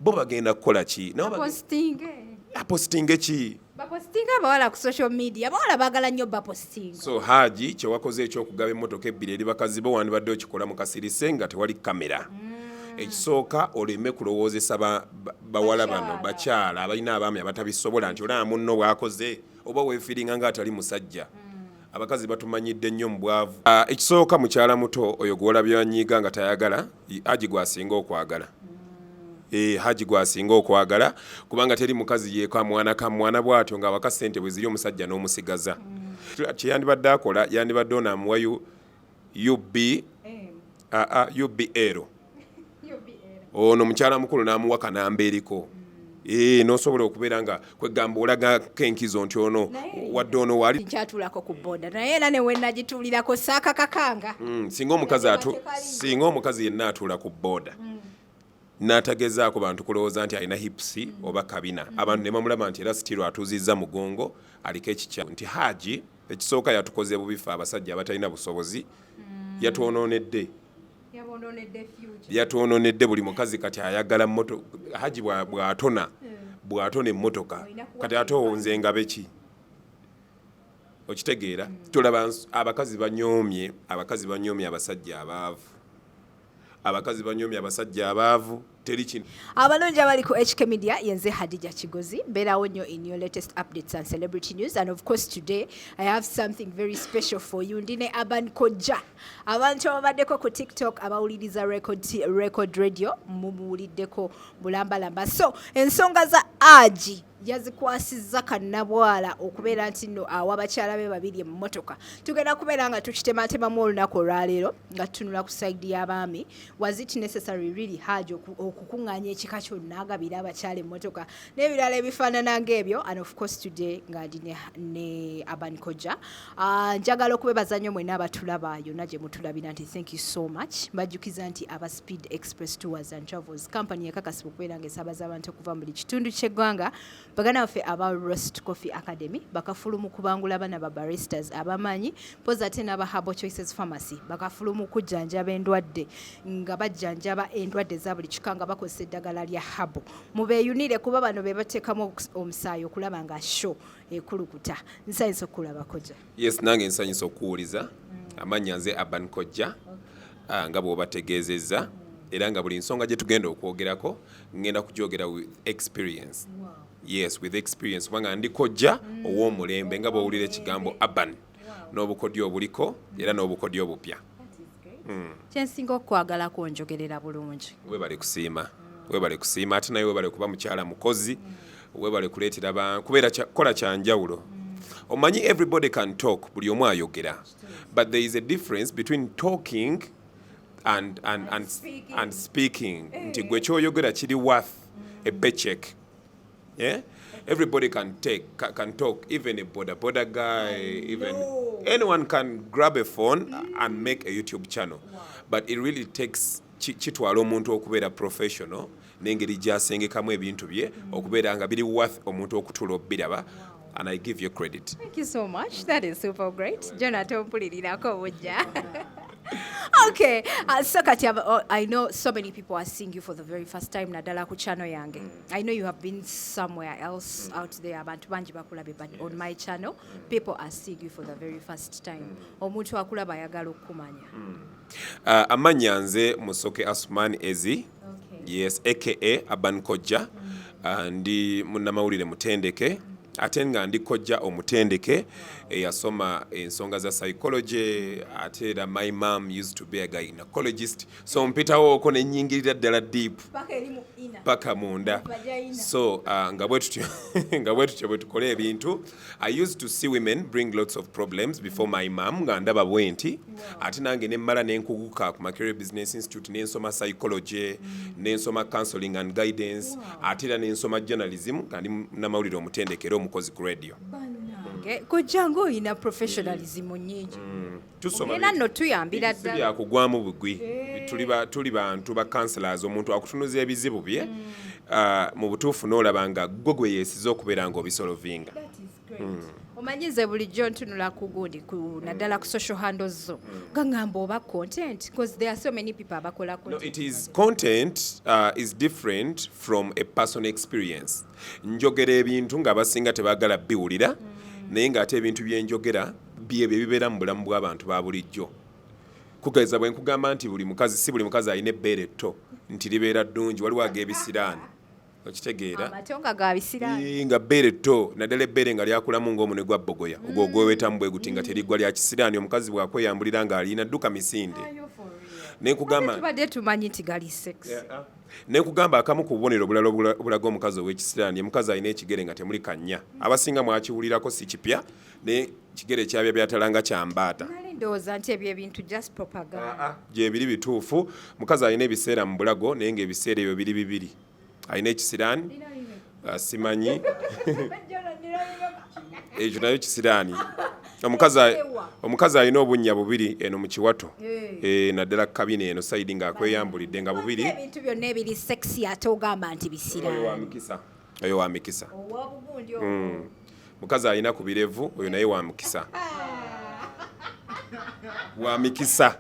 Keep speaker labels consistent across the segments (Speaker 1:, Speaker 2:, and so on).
Speaker 1: bo bagenda kukola ki apostinge ki
Speaker 2: bapostinga abawala ku social media abawala baagala nnyo bapostinga
Speaker 1: so Haji kyewakoze ekyokugaba emmotoka ebbiri eri bakazi bo wandibadde okikola mu kasirise nga tewali kamera ekisooka oleme kulowoozesa bawala bano bakyala abalina abaami abatabisobola nti olaba munno bwakoze oba weefiringa ng'atali musajja abakazi batumanyidde nnyo mu bwavu ekisooka mukyala muto oyo gwolabye wanyiiga nga tayagala Haji gwasinga okwagala Haji gwasinga okwagala kubanga teri mukazi yeeka mwana bw'atyo ng'awaka ssente bwe ziri omusajja n'omusigaza kyeyandibadde akola yandibadde onaamuwa UBL ono mukyala mukulu n'amuwa kanamba eriko n'osobola okubeera nga kwegamba olagako enkizo nti ono wadde ono waali
Speaker 2: nkyatuulako ku booda naye era ne wenagituulirako saakakakanga
Speaker 1: singa omukazi yenna atuula ku booda n'atagezaako bantu kulowooza nti alina hipusi oba kabina abantu ne bamulaba nti era sitiro atuuzizza mugongo aliko ekikya nti Haji ekisooka yatukoze bubifa abasajja abatalina busobozi yatwononedde buli mukazi kati ayagala moto Haji bw'atona emmotoka kati ate owonzenga beki okitegeera tulaba abakazi banyoomye abasajja abaavu teri kino
Speaker 2: abalungi abali ku HK Media yenze Hadija Kigozi beerawo nnyo in your latest updates and celebrity news and of course today I have something very special for you ndine Aban Kojja abantu ababaddeko ku TikTok abawuliriza record radio mumuwuliddeko bulambalamba so ensonga za Haji yazikwasizza kannabwala okubeera nti nno awabakyala be babiri emmotoka tugenda kubeera nga tukitematemamu olunaku olwaleero nga tutunula ku side y'abaami was it necessary really Haji okukuŋŋaanya ekika kyonna agabira abakyala emmotoka n'ebirala ebifaanana ng'ebyo and of course today nga ndi ne Aban Kojja njagala okubebaza nnyo mwenna abatulaba yonna gye mutulabira nti thank you so much mbajjukiza nti aba Speed Express Tours and Travels company ekakasibwa okubeera ng'esaabaza abantu okuva mu buli kitundu ky'eggwanga bagana baffe aba Roast Coffee Academy bakafulumu kubangula bana ba baristas abamanyi poza ate n'aba Herbal Choices Pharmacy bakafulumu kujjanjaba endwadde nga bajjanjaba endwadde za buli kika nga bakozesa eddagala lya Herbal mubeeyunire kuba bano be bateekamu omusaayi okulaba nga show ekulukuta nsanyisa okulaba Kojja
Speaker 1: yes nange nsanyisa okuwuliza amannya nze Aban Kojja nga bw'obategeezezza era nga buli nsonga gye tugenda okwogerako ngenda kugyogera with experience yes with experience kubanga ndi Kojja ow'omulembe nga bw'owulira ekigambo Aban n'obukodyo obuliko era n'obukodyo obupya
Speaker 2: kyensinga okwagalako njogerera bulungi
Speaker 1: webale kusiima ate naye webale kuba mukyala mukozi webale kuleetera kubeera kola kyanjawulo omanyi everybody can talk buli omu ayogera but there is a difference between talking and speaking nti gwe kyoyogera kiri worth a paycheck. Yeah, everybody can talk, even a boda guy, anyone can grab a phone and make a YouTube channel. Wow. But it really takes chitwala omuntu okubeera professional n'engeri gy'asengekamu ebintu bye okubeera nga biri worth omuntu okutula obbiraba. And I give you credit. Thank
Speaker 2: you so much. That is super great. Jonathan Pulirirako Wujja. Okay, so Katia, I know so many people are seeing you for the very first time nadala ku channel yange. I know you have been somewhere else out there abantu bangi bakulabe but on my channel people are seeing you for the very first time. Omuntu akulaba ayagala okumanya.
Speaker 1: Amanya nze Musoke Asman Ezi. Yes, aka Aban Kojja. Ndi munnamawulire mutendeke. Ate nga ndi Kojja omutendeke eyasoma ensonga za psychology ate era my mom used to be a gynecologist so mpitawo oko nenyingirira ddala deep paka munda so nga bwetutyo bwe tukola ebintu I used to see women bring lots of problems before my mom nga ndaba bwenti ate nange nemmala nenkuguka ku Makerere Business Institute nensoma psychology nensoma counseling and guidance ate era nensoma journalism nga ndi namawulire omutendekero omukozi ku radio
Speaker 2: Kojjango ina professionalism nyingi tusoma no tuyambira ddala
Speaker 1: ya kugwamu bugwi tuli bantu ba counselors omuntu akutunuza ebizibu bye mu butuufu n'olaba nga gwe yesiza okubeera nga obisolovinga
Speaker 2: omanyize bulijjo ntunula ku gundi naddala ku social handles zo gangamba oba content because there are so many people abakola content.
Speaker 1: No, it is content is different from a personal experience. Njogera ebintu nga abasinga tebaagala biwulira naye ng'ate ebintu byenjogera byebyo ebibeera mu bulamu bw'abantu ba bulijjo. Kugeza bwe nkugamba nti si buli mukazi alina ebbeere etto nti libeera ddungi, waliwo ag'ebisiraani. Okitegeera?
Speaker 2: Amatonga ga bisiraani.
Speaker 1: Nga bbeere etto naddala ebbeere nga lyakulamu ng'omune gwa bbogoya ogwo gwewetamu bwe guti nga teriggwa lya kisiraani, omukazi bw'akweyambulira ng'alina dduka misinde.
Speaker 2: Tubadde tumanyi nti gali sex.
Speaker 1: Nekugamba akamu ku bubonero bulala obulaga omukazi ow'ekisiraani, omukazi alina ekigere nga temuli kannya. Abasinga mwakiwulirako si kipya ne kigere kyabya byatalanga kyambaata.
Speaker 2: Ndowooza nti ebyo ebintu just propaganda.
Speaker 1: Gye biri bituufu. Mukazi alina ebiseera mu bulago naye ng'ebiseera ebyo biri bibiri. Alina ekisiraani simanyi ekyo nayo kisiraani. Omukazi alina obunnya bubiri eno mu kiwato naddala kabine eno sayidi ng'akweyambulidde nga bubiri.
Speaker 2: Ebintu byonna ebiri sexy ate ogamba nti bisiraani.
Speaker 1: Oyo wa mikisa. Mukazi alina ku birevu, oyo naye wa mukisa. Wa mikisa.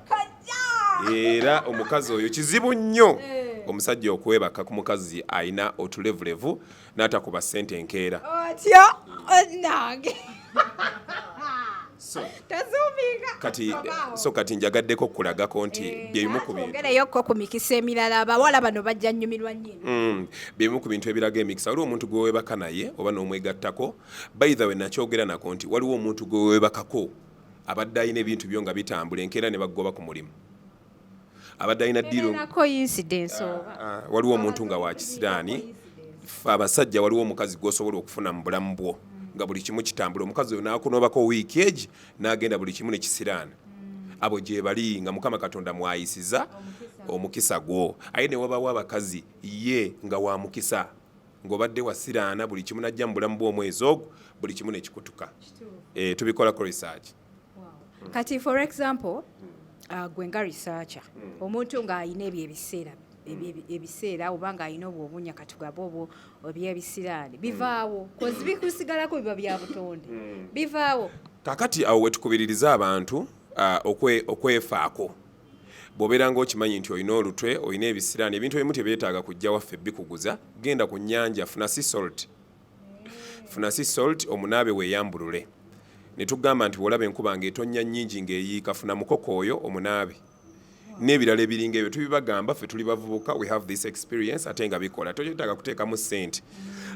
Speaker 1: Era omukazi oyo kizibu nnyo omusajja okwebaka ku mukazi alina otulevulevu n'atakuba ssente enkeera.
Speaker 2: Otyo nange.
Speaker 1: Kati njagaddeko kulagako nti byebimu ku bintu.
Speaker 2: Ongereyoko ku mikisa emirala abawala bano bajja nnyumirwa nnyini.
Speaker 1: Byebimu ku bintu ebiraga emikisa. Waliwo omuntu gwe weebaka naye oba n'omwegattako. By the way nakyogera nako nti waliwo omuntu gwe weebakako abadde alina ebintu byo nga bitambula enkeera ne baggoba ku mulimu. Abadde alina ddiiro. Waliwo omuntu nga wa kisiraani. Abasajja waliwo omukazi gw'osobola okufuna mu bulamu bwo nga buli kimu kitambula. Omukazi oyo n'akunoobako wiiki egi n'agenda buli kimu ne kisiraana. Abo gye bali nga Mukama Katonda mwayisiza omukisa gwo. Aye ne wabawo abakazi ye nga wa mukisa ng'obadde wasiraana buli kimu najja mu bulamu bw'omwezi ogwo buli kimu ne kikutuka. Tubikolako research.
Speaker 2: Kati for example gwe nga researcher omuntu ng'alina ebyo ebiseera oba ng'alina obwo obunya katugaba obwo ebyebisiraani bivaawo kozi bikusigalako biba bya butonde bivaawo.
Speaker 1: Kakati awo wetukubiririza abantu okwefaako. Bw'obeera ng'okimanyi nti olina olutwe olina ebisiraani ebintu ebimu tebyetaaga kujja waffe bikuguza, genda ku nnyanja funa sea salt omunaabe weeyambulule. Ne tugamba nti bw'olaba enkuba ng'etonnya nnyingi ng'eyiika funa mukoko oyo omunaabe. N'ebirala ebiringa ebyo tubibagamba ffe tuli bavubuka, we have this experience ate nga bikola. Toyetaaga kuteekamu ssente.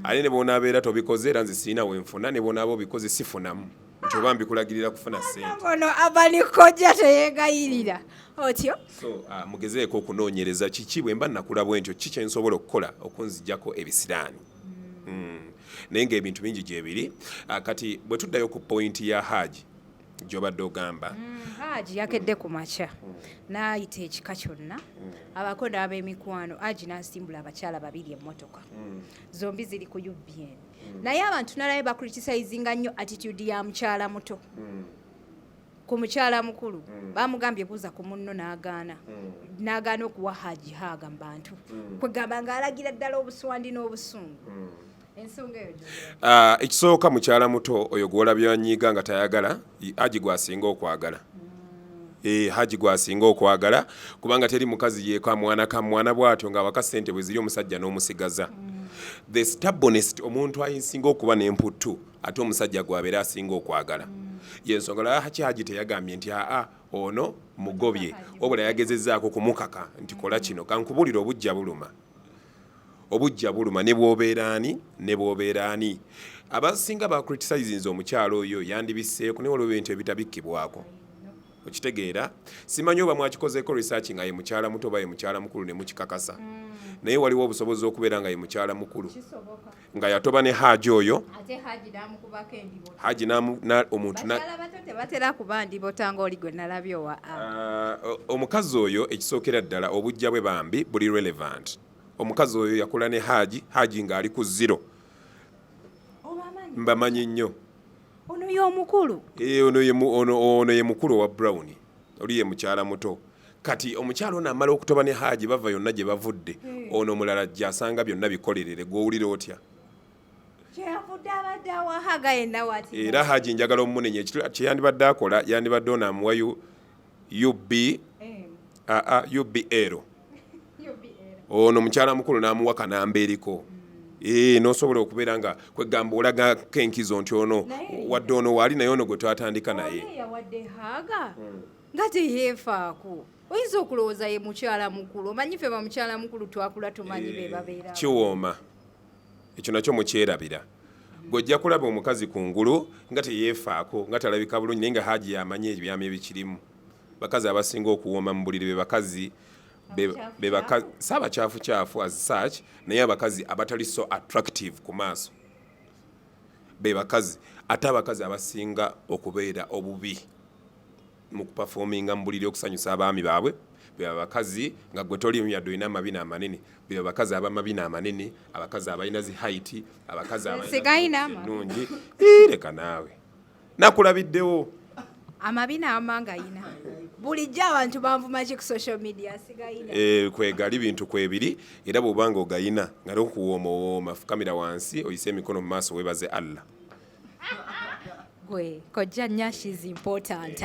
Speaker 1: Ate ne bw'onaabeera tobikoze era nze sirina wenfuna, ne bw'onaaba obikoze sifunamu. Nti oba mbikulagirira kufuna ssente.
Speaker 2: Ono abanikojja teyeegayirira. Otyo?
Speaker 1: So mugezeeko okunoonyereza kiki bwe mba nakula bwentyo ki kye nsobola okukola okunziggyako ebisiraani. Naye ng'ebintu bingi gye biri. Kati bwe tuddayo ku pointi ya Haji gy'obadde ogamba.
Speaker 2: Haji yakedde ku makya n'ayita ekika kyonna abako n'ab'emikwano. Haji n'asimbula abakyala babiri emmotoka zombi ziri ku UBN. Naye abantu nalabe bakritisayizinga nnyo attitude ya mukyala muto ku mukyala mukulu. Bamugambye buuza ku munno n'agaana okuwa Haji haaga mu bantu kwegamba ng'alagira ddala obuswandi n'obusungu. Ensonga eyo
Speaker 1: ekisooka mukyala muto oyo gw'olabye wanyiiga nga tayagala Haji gwasinga okwagala. Haji gwasinga okwagala kubanga teri mukazi yeeka mwana bw'atyo ng'awaka ssente bwe ziri omusajja n'omusigaza. The stubbornest omuntu asinga okuba n'emputtu ate omusajja gw'abeera asinga okwagala. Y'ensonga lwaki Haji teyagambye nti ono mugobye wabula yagezezzaako kumukaka nti kola kino kankubulira obujja buluma ne bw'obeera ani. Abasinga bakritisayizinze omukyalo oyo yandibiseeko ne waliwo ebintu ebitabikkibwako. Okitegeera simanyi oba mwakikozeeko research nga ye mukyala muto oba ye mukyala mukulu ne mukikakasa. Naye waliwo obusobozi okubeera nga ye mukyala mukulu nga yatoba ne Haji oyo.
Speaker 2: Ate Haji n'amukubako endibo.
Speaker 1: Haji omuntu
Speaker 2: bakyala bato tebatera kuba ndibotanga oli gwe nalabye owa
Speaker 1: omukazi oyo ekisookera ddala obujja bwe bambi buli relevant. Omukazi oyo yakola ne Haji ng'ali ku zero. Mbamanyi nnyo.
Speaker 2: Ono y'omukulu.
Speaker 1: Ono ye mukulu owa Brown. Oli ye mukyala muto. Kati omukyala ono amala okutoba ne Haji bava yonna gye bavudde. Ono omulala ajja asanga byonna bikolerere gw'owulira otya. era Haji njagala omunenya ekitula kyeyandibadde akola yandibadde onaamuwa UBL ono mukyala mukulu n'amuwa kanamba eriko n'osobola okubeera nga kwegamba olagako enkizo nti ono wadde ono waali naye ono gwe twatandika naye
Speaker 2: nga teyeefaako oyinza okulowooza ye mukyala mukulu omanyi ffe bamukyala mukulu twakula tumanyi be babeera
Speaker 1: kiwooma ekyo nakyo mukyerabira gw'ojja kulaba omukazi ku ngulu nga teyeefaako nga talabika bulungi naye nga Haji yamanyi ebyama ebikirimu bakazi abasinga okuwooma mu buliri be bakazi saabakyafu as such naye abakazi abatali so attractive ku maaso be bakazi ate abakazi abasinga okubeera obubi mu kupafominga mu buliri okusanyusa abaami baabwe be abakazi nga gwe tolimu yadde olina amabina amanene be abakazi abamabina amanene abakazi abalina zi height abakazi abalina leka naawe nakulabiddewo
Speaker 2: amabina amanga ayina bulijjo abantu banvuma ki ku social media sigayina
Speaker 1: kwegali bintu kwebiri era bw'obanga ogayina nga nokuwoomawooma fukamira wansi oyise emikono mu maaso weebaze Allah
Speaker 2: gwe kojja nnyashi is important.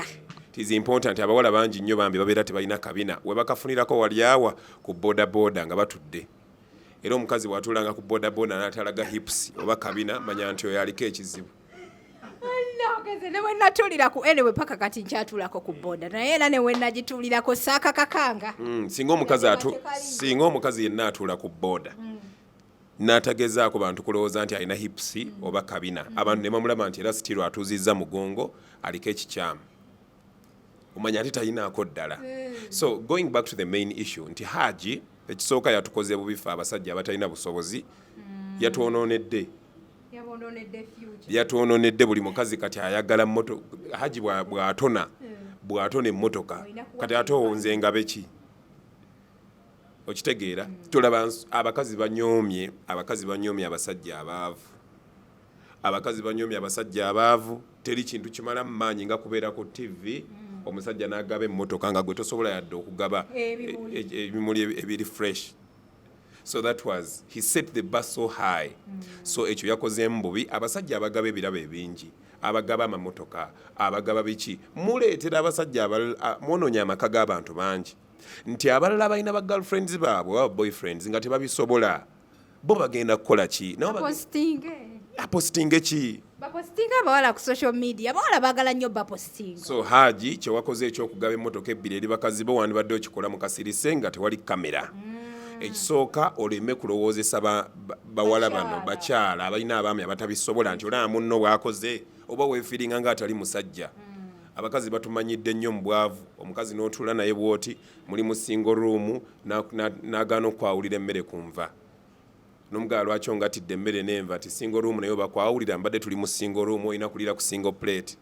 Speaker 1: It is important abawala bangi nnyo bambi babeera tebalina kabina we bakafunirako wali awa ku bodaboda nga batudde era omukazi bw'atuulanga ku bodaboda n'atalaga hips oba kabina manya nti oyo aliko ekizibu.
Speaker 2: Ne bwe natuulira ku enewe paka kati nkyatuulako ku boda naye era ne bwe nagituulirako saaka kakanga.
Speaker 1: Singa omukazi yenna atuula ku boda n'atagezaako bantu kulowooza nti alina hips oba kabina abantu ne bamulaba nti era sitiro atuuzizza mugongo aliko ekikyamu omanya ate talinaako ddala. So going back to the main issue nti Haji ekisooka yatukoze bubifa abasajja abatalina busobozi yatwononedde buli mukazi kati ayagala moto Haji bw'atona emmotoka kati ate owonzenga beki okitegeera tulaba abakazi banyoomye abasajja abaavu teri kintu kimala mu maanyi nga kubeera ku TV omusajja n'agaba emmotoka nga gwe tosobola yadde okugaba ebimuli ebiri fresh. So that was he set the bar so high. So ekyo yakozeemu bubi abasajja abagaba ebirabo ebingi abagaba amamotoka abagaba biki muleetera abasajja mwononya amaka g'abantu bangi nti abalala balina ba girlfriends baabwe aba boyfriends nga tebabisobola bo bagenda kukola ki apostinge ki
Speaker 2: bapostinga abawala ku social media abawala baagala nnyo bapostinga.
Speaker 1: So Haji kyewakoze ekyokugaba emmotoka ebbiri eri bakazi bo wandibadde okikola mu kasirise nga tewali kamera. Ekisooka oleme kulowoozesa bawala bano bakyala abalina abaami abatabisobola nti olaba munno bw'akoze oba weefiringa nga atali musajja. Abakazi batumanyidde nnyo mu bwavu omukazi n'otuula naye bw'oti muli mu single room n'agaana okwawulira emmere ku nva n'omugaala lwaki ongatidde emmere n'enva nti single room naye bakwawulira mbadde tuli mu single room olina kulira ku single plate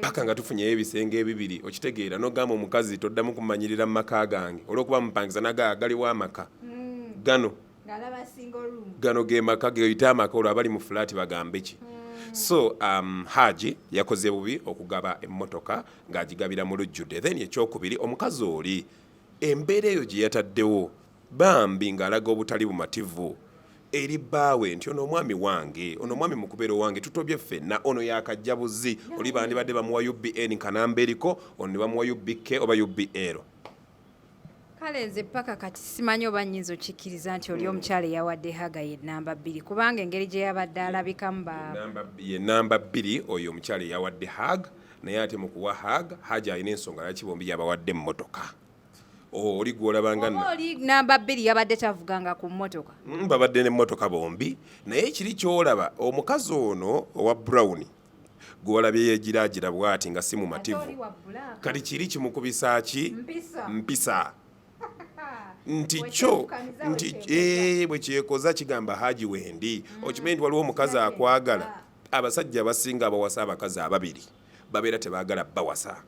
Speaker 1: paka nga tufunyeyo ebisenge ebibiri okitegeera n'ogamba omukazi toddamu kumanyirira mu maka gange olw'okuba mupangiza nagaliwo amaka gano ge maka geyita amaka olwo abali mu fulaati bagambe ki. So Haji yakoze bubi okugaba emmotoka ng'agigabira mu lujjudde. Then ekyokubiri omukazi oli embeera eyo gye yataddewo bambi ng'alaga obutali bumativu eri bbaawe nti ono omwami wange ono omwami mukubeero wange tutobye ffenna ono yakajja buzi oli bandibadde bamuwa UBN kanamba eriko ono ne bamuwa UBK oba UBL.
Speaker 2: Kale nze paka kati simanyi oba nnyinza okikkiriza nti oli omukyala eyawadde Haga ye namba 2 kubanga engeri gye yabadde alabikamu
Speaker 1: ye namba 2 oyo omukyala eyawadde Haga naye ate mu kuwa Haga Haji alina ensonga lwaki bombi yabawadde emmotoka. Oli gwolabanga
Speaker 2: oli namba 2 yabadde tavuganga ku mmotoka
Speaker 1: babadde n'emmotoka bombi naye kiri kyolaba omukazi ono owa Brown gwolabye yegiraagira bw'ati nga si mumativu kati kiri kimukubisa ki mpisa nti kyo nti bwe kyekoza kigamba Haji wendi okimanyi nti waliwo omukazi akwagala abasajja abasinga abawasa abakazi ababiri babeera tebaagala bawasa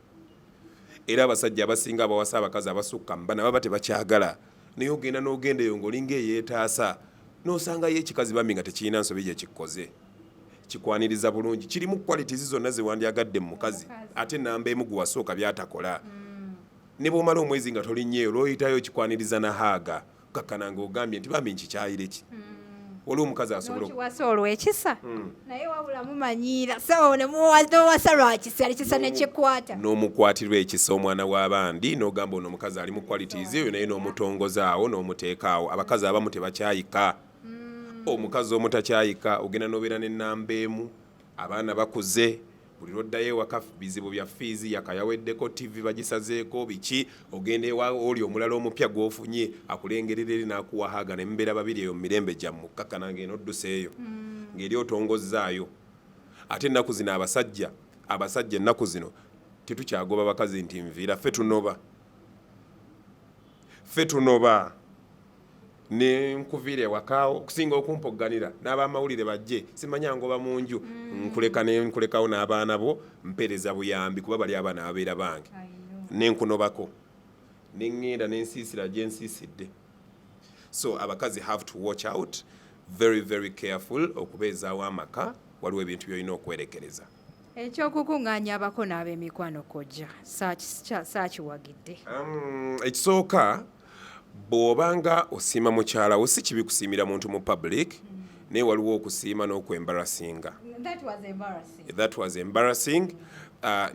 Speaker 1: era abasajja abasinga abawasa abakazi abasukka mbana baba tebakyagala naye ogenda n'ogenda eyo ng'olinga eyeetaasa n'osanga ye ekikazi bambi nga tekirina nsobi gye kikoze kikwaniriza bulungi kirimu qualities zonna ze wandyagadde mu mukazi ate namba emu gwe wasooka byatakola ne bw'omala omwezi nga tolinnyeyo olwoyitayo kikwaniriza na Haga okukkakkana ng'ogambye nti bambi nkikyayire ki waliwo omukazi asobola
Speaker 2: okiwasa olw'ekisa naye wabula mumanyiira so ne muwasa lwakisa ekisa nekikwata
Speaker 1: n'omukwatirwa ekisa omwana w'abandi n'ogamba ono omukazi ali mu qualities eyo naye n'omutongozaawo n'omuteekaawo abakazi abamu tebakyayika omukazi omutakyayika ogenda n'obeera n'ennamba emu abaana bakuze buli lwoddayo ewaka bizibu bya fiizi yakayaweddeko tv bagisazeeko biki ogenda ewa oli omulala omupya gw'ofunye akulengerera eri n'akuwahaga ne mubeera babiri eyo mu mirembe gyammwe okkakkana ng'eno odduseeyo ng'eri otongozaayo ate ennaku zino abasajja ennaku zino tetukyagoba bakazi nti nviira ffe tunoba ne nkuviira ewakaawo okusinga okumpogganira n'abamawulire bajje simanya ngoba mu nju nkulekawo n'abaana bo mpeereza buyambi kuba bali abaana ababeera bange nenkunobako neŋŋenda n'ensiisira gye nsiisidde so abakazi have to watch out very very careful okubeezaawo amaka waliwo ebintu byolina okwerekereza
Speaker 2: ekyokukuŋŋaanya abako n'ab'emikwano kojja saakiwagidde
Speaker 1: ekisooka bw'obanga osiima mukyalawo si kibi kusiimira muntu mu public naye waliwo okusiima n'okwembarasinga that was embarrassing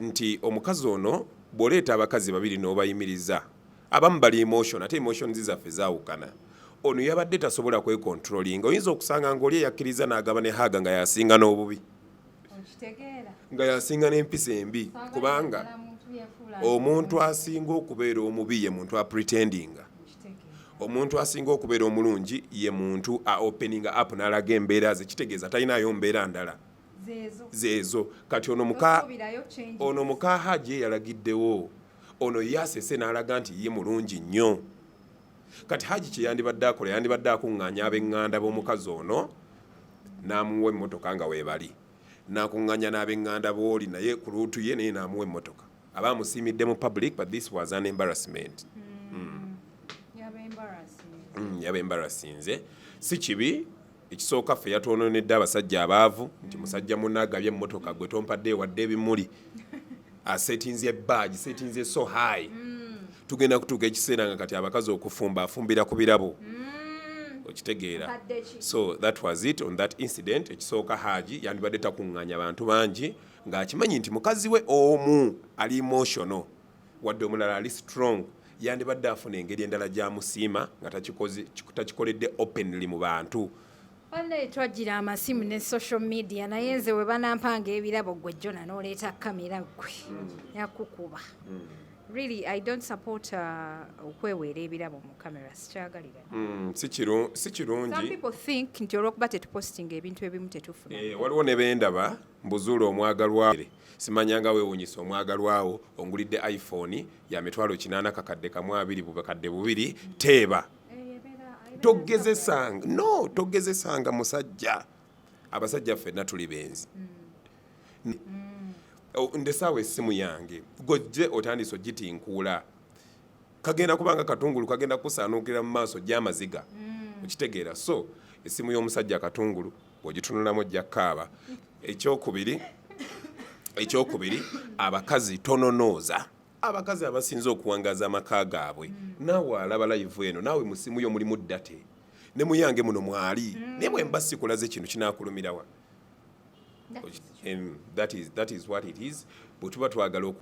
Speaker 1: nti omukazi ono bw'oleeta abakazi babiri n'obayimiriza abamu bali emotion ate emotion zaffe zaawukana ono yabadde tasobola kwekontrolinga oyinza okusanga ng'oli eyakkiriza n'agaba ne haga nga yasinga n'obubi nga yasinga n'empisa embi kubanga omuntu asinga okubeera omubi ye muntu apretendinga omuntu asinga okubeera omulungi ye muntu opening up n'alaga embeera ze kitegeeza talinayo mbeera ndala zeezo kati ono muka haji yalagiddewo ono yasese n'alaga nti ye mulungi nnyo kati haji kye yandibadde akola yandibadde akuŋŋaanya ab'eŋŋanda b'omukazi ono n'amuwa emmotoka nga weebali n'akuŋŋaanya n'ab'eŋŋanda b'oli naye ku luutu ye naye n'amuwa emmotoka aba amusiimidde mu public but this was an embarrassment yaba embarasinze si kibi ekisooka ffe yatwononedde abasajja abaavu nti musajja munne agabye emmotoka gwe tompadde ewadde ebimuli asetinze ebbaagi setinze so high tugenda kutuuka ekiseera nga kati abakazi okufumba afumbira ku birabo okitegeera so that was it on that incident ekisooka haji yandibadde takuŋŋaanya abantu bangi ng'akimanyi nti mukazi we omu ali emotional wadde omulala ali strong yandibadde afuna engeri endala gy'amusiima nga takikoledde openly mu bantu
Speaker 2: Wale twagira amasimu ne social media naye nze we banampanga ebirabo gwe Jona n'oleeta kamera gwe yakukuba really I don't support okweweera ebirabo mu camera sikyagalira
Speaker 1: si kirungi
Speaker 2: some people think nti olwokuba tetupostinga ebintu ebimu tetufuna
Speaker 1: waliwo ne bendaba mbuzuula omwagalwawo simanyanga weewuunyisa omwagalwawo ongulidde iPhone ya mitwalo 8 kakadde kamu 2 bubakadde bubiri teeba togezesanga musajja abasajja ffenna tuli benzi ndesaawo essimu yange gojje otandise ogitinkuula kagenda kubanga katungulu kagenda kusaanukira mu maaso gy'amaziga okitegeera so essimu y'omusajja katungulu bw'ogitunulamu ojja kaaba ekyokubiri abakazi tononooza abakazi abasinze okuwangaza amaka gaabwe naawe alaba live eno naawe mu ssimu yo mulimu ddate ne muyange muno mwali naye bwe mba sikulaze kino kinaakulumirawa that is what it is bwe tuba twagala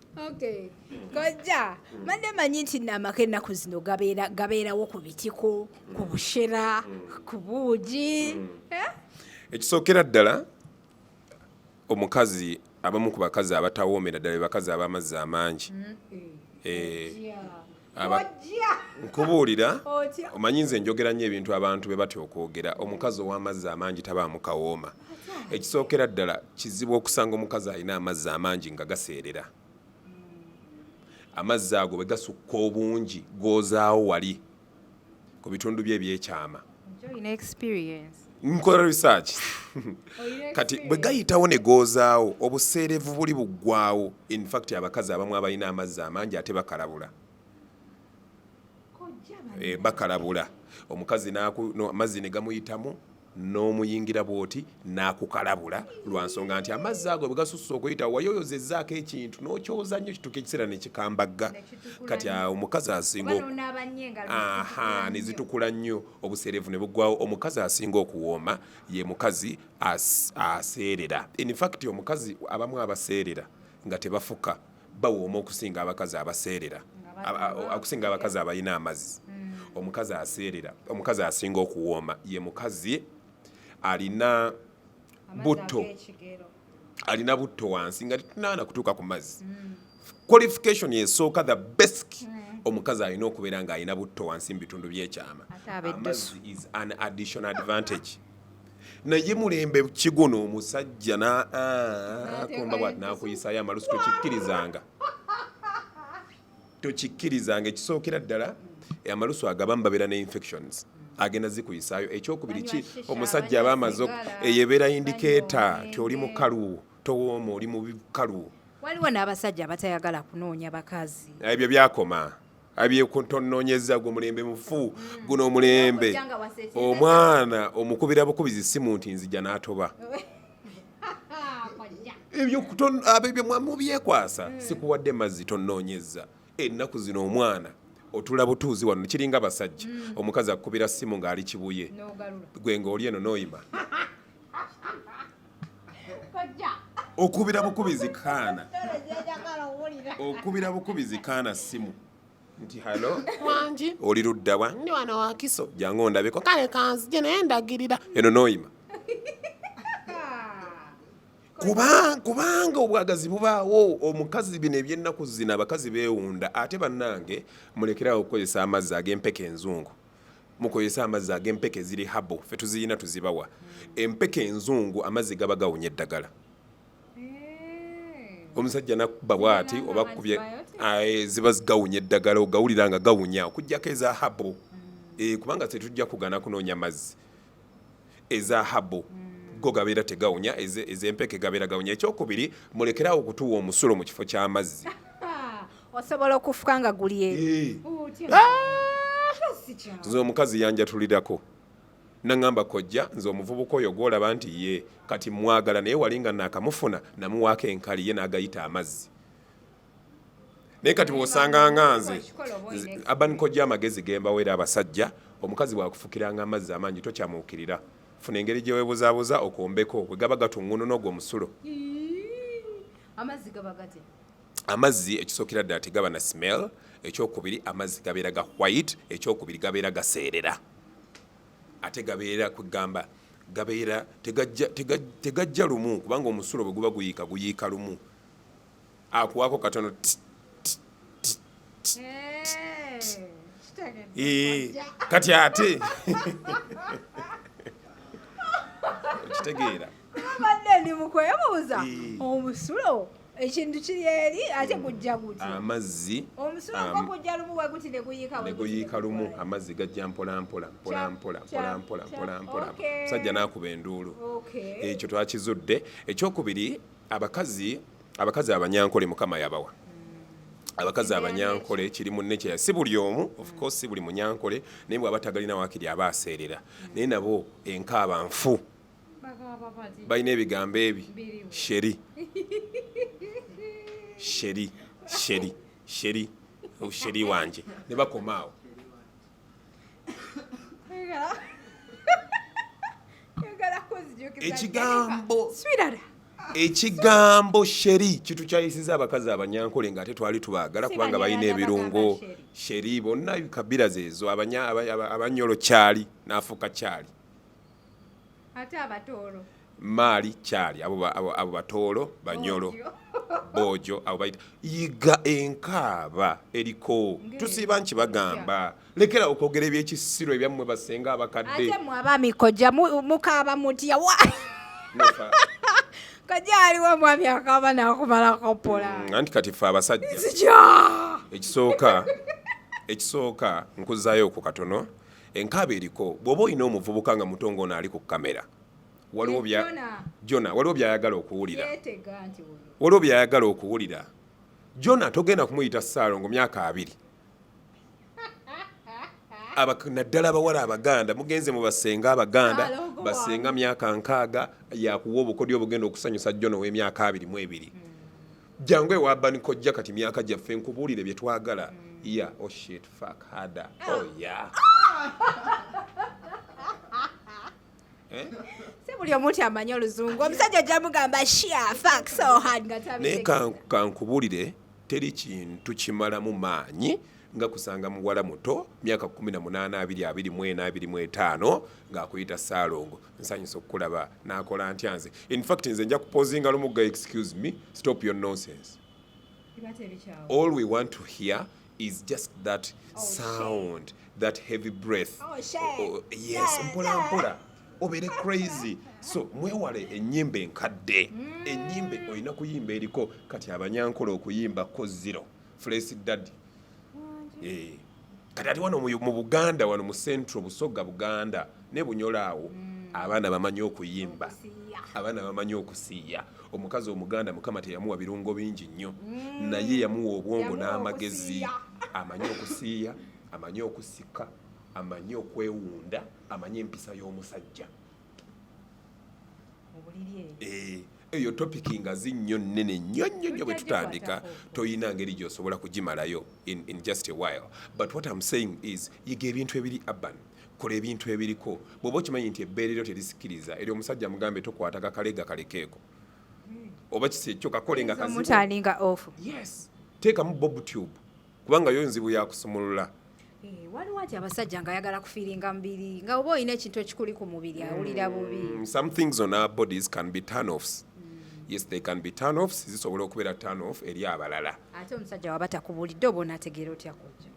Speaker 2: kojja madde manyi nti n'amaka ennaku zino gabeerawo ku bitiko ku bushera ku buugi
Speaker 1: ekisookera ddala omukazi abamu ku bakazi abatawoomera ddala bakazi ab'amazzi amangi nkubuulira omanyi nze njogera nnyo ebintu abantu be batya okwogera omukazi ow'amazzi amangi tabaamu kawooma ekisookera ddala kizibu okusanga omukazi alina amazzi amangi nga gaseerera amazzi ago bwe gasukka obungi gozaawo wali ku bitundu bye ebyekyama nkola research kati bwe gayitawo ne gozaawo obuseerevu buli buggwawo in fact abakazi abamu abalina amazzi amangi ate bakalabula bakalabula omukazi amazzi ne gamuyitamu n'omuyingira bw'oti n'akukalabula lwa nsonga nti amazzi ago bwe gasusse okuyita wayoyozezzaako ekintu n'okyoza nnyo kituuka ekiseera ne kikambagga kati omukazi asinga ne zitukula nnyo obuseerevu ne buggwawo. Omukazi asinga okuwooma ye mukazi aseerera. In fact omukazi abamu abaseerera nga tebafuka bawooma okusinga abakazi abaseerera, okusinga abakazi abalina amazzi. Omukazi aseerera, omukazi asinga okuwooma ye mukazi alina butto wansi nga tetunaana kutuuka ku mazzi. Qualification yesooka the best omukazi alina okubeera ng'alina butto wansi mu bitundu by'ekyama. Amazzi is an additional advantage. Naye mulembe kiguno omusajja komba bwati n'akuyisaayo amalusu tokikkirizanga. Ekisookera ddala amalusu agabamu babeera ne infections agenda zikuyisaayo. Ekyokubiri ki omusajja aba amaze eyebeera indicator ti oli mukalu towooma oli mu bikalu.
Speaker 2: Waliwo n'abasajja abatayagala kunoonya bakazi.
Speaker 1: Ebyo byakoma abyekotonoonyeza gwe mulembe mufu guno omulembe omwana omukubira bukubizi simu nti nzija n'atoba. Ebyo mubyekwasa sikuwadde mazzi tonoonyeza. Ennaku zino omwana otula butuuzi wano kiringa abasajja. Omukazi akubira simu ng'ali kibuye gwe ng'oli eno n'oyima okubira bukubizi kaana simu nti halo wangi oli ludda wa ndi wano wa Kiso jangu ondabeko kale kanzije naye ndagirira eno n'oyima kubanga obwagazi bubaawo. Omukazi bino eby'ennaku zino abakazi beewunda. Ate bannange mulekerawo okukozesa amazzi ag'empeke enzungu, mukozesa amazzi ag'empeke ziri habo ffe tuziyina tuzibawa. Empeke enzungu amazzi gaba gawunya eddagala. Omusajja nakubba bw'ati oba kubye ziba gawunya eddagala ogawulira nga gawunya okuggyako eza habo. Kubanga tetujja kugana kunoonya mazzi eza habo go gabeera tegawunya, ez'empeke gabeera gawunya. Ekyokubiri mulekerawo okutuwa omusulo mu kifo ky'amazzi.
Speaker 2: Osobola okufuka nga guli
Speaker 1: nze omukazi yanjatulirako naŋŋamba kojja nze omuvubuka oyo gw'olaba nti ye kati mwagala naye wali nga naakamufuna namuwaako enkali ye n'agayita amazzi. Naye kati bw'osanga nga nze abanikojja amagezi gembawera abasajja, omukazi bw'akufukiranga amazzi amangi tokyamuukirira. Funa engeri gye weebuzaabuza okombeko bwe gaba gatunguno n'ogwo omusulo. Amazzi ekisookera ddala tegaba na smell. Ekyokubiri amazzi gabeera ga white. Ekyokubiri gabeera gaseerera. Ate gabeera kugamba gabeera tegajja lumu kubanga omusulo bwe guba guyiika lumu. Akuwaako katono kati ate kitegeera
Speaker 2: abadde ndi mukwebuuza omusulo ekintu kiri eri ate gujja guti
Speaker 1: amazzi
Speaker 2: omusulo gwo gujja lumu bwe guti ne guyiika
Speaker 1: lumu amazzi gajja mpola musajja n'akuba enduulu. Ekyo twakizudde. Ekyokubiri abakazi abanyankole Mukama yabawa. Abakazi abanyankole kiri munne kya si buli omu of course si buli munyankole naye bw'aba tagalina waakiri aba aseerera naye nabo enkaaba nfu balina ebigambo ebi sheri wanje ne bakomaawo. Ekigambo sheri kitukyayisiza abakazi abanyankole ng'ate twali tubaagala kubanga balina ebirungo sheri. Bonna kabira zeezo abanyolo kyali n'afuuka kyali
Speaker 2: ate abatoolo
Speaker 1: maali kyali abo batoolo banyolo bojo abo bayita yiga enkaaba eriko tusiba nkibagamba lekera okwogera ebyekisiro ebyammwe basenga abakadde.
Speaker 2: Ate mwe abaami kojja mukaaba mutya wa kajaliwo mwami akaaba n'akumalako pola
Speaker 1: anti kati ffe abasajja ekisooka nkuzaayo ku katono. Enkaaba eriko bw'oba olina omuvubuka nga mutongo ono ali ku kamera waliwo byayagala okuwulira. Jona togenda kumuyita Ssaalongo myaka 2 naddala abawala abaganda mugenze mu basenga abaganda basenga myaka nkaaga yakuwa obukodyo obugenda okusanyusa jjono w'emyaka 22 jangu ewa banikojja kati myaka gyaffe nkubuulire bye twagala yeah oh shit fuck harder oh yeah
Speaker 2: buli omuntu amanyi oluzungu omusajja gyamugamba shia fuck so hard
Speaker 1: naye kankubuulire teri kintu kimalamu maanyi nga kusanga muwala muto myaka 18 24 ng'akuyita Saalongo nsanyusa okukulaba n'akola ntya nze in fact nze nja kupozinga Omuggaga excuse me stop your nonsense all we want to hear is just that sound that heavy breath yes mpola obere crazy so mwewale ennyimba enkadde ennyimba olina kuyimba eriko kati abanyankola okuyimba ko zero fresh daddy kati ati wano mu Buganda wano mu Central Busoga Buganda ne Bunyolaawo abaana bamanyi okuyimba abaana bamanyi okusiiya omukazi omuganda Mukama teyamuwa birungo bingi nnyo naye yamuwa obwongo n'amagezi amanyi okusiiya amanyi okusika amanyi okwewunda amanyi empisa y'omusajja eyo topic nga zinyo nnene nnyo bwe tutandika toyina ngeri gy'osobola kugimalayo in just a while but what I'm saying is yiga ebintu ebiri urban kola ebintu ebiriko bw'oba okimanyi nti ebbeerero terisikiriza eri omusajja mugambe tokwata kakalega kalekeeko oba kisekyo kakole nga
Speaker 2: kazibu
Speaker 1: yes teekamu bob tube kubanga yo nzibu yakusumulula
Speaker 2: waliwo nti abasajja nga ayagala kufiiringa mubiri nga oba olina ekintu ekikuli ku mubiri awulira bubi
Speaker 1: some things on our bodies can be turn-offs yes they can be turn-offs zisobola okubeera turn-off eri abalala
Speaker 2: ate omusajja waba takubulidde oba onaategeera otya kujja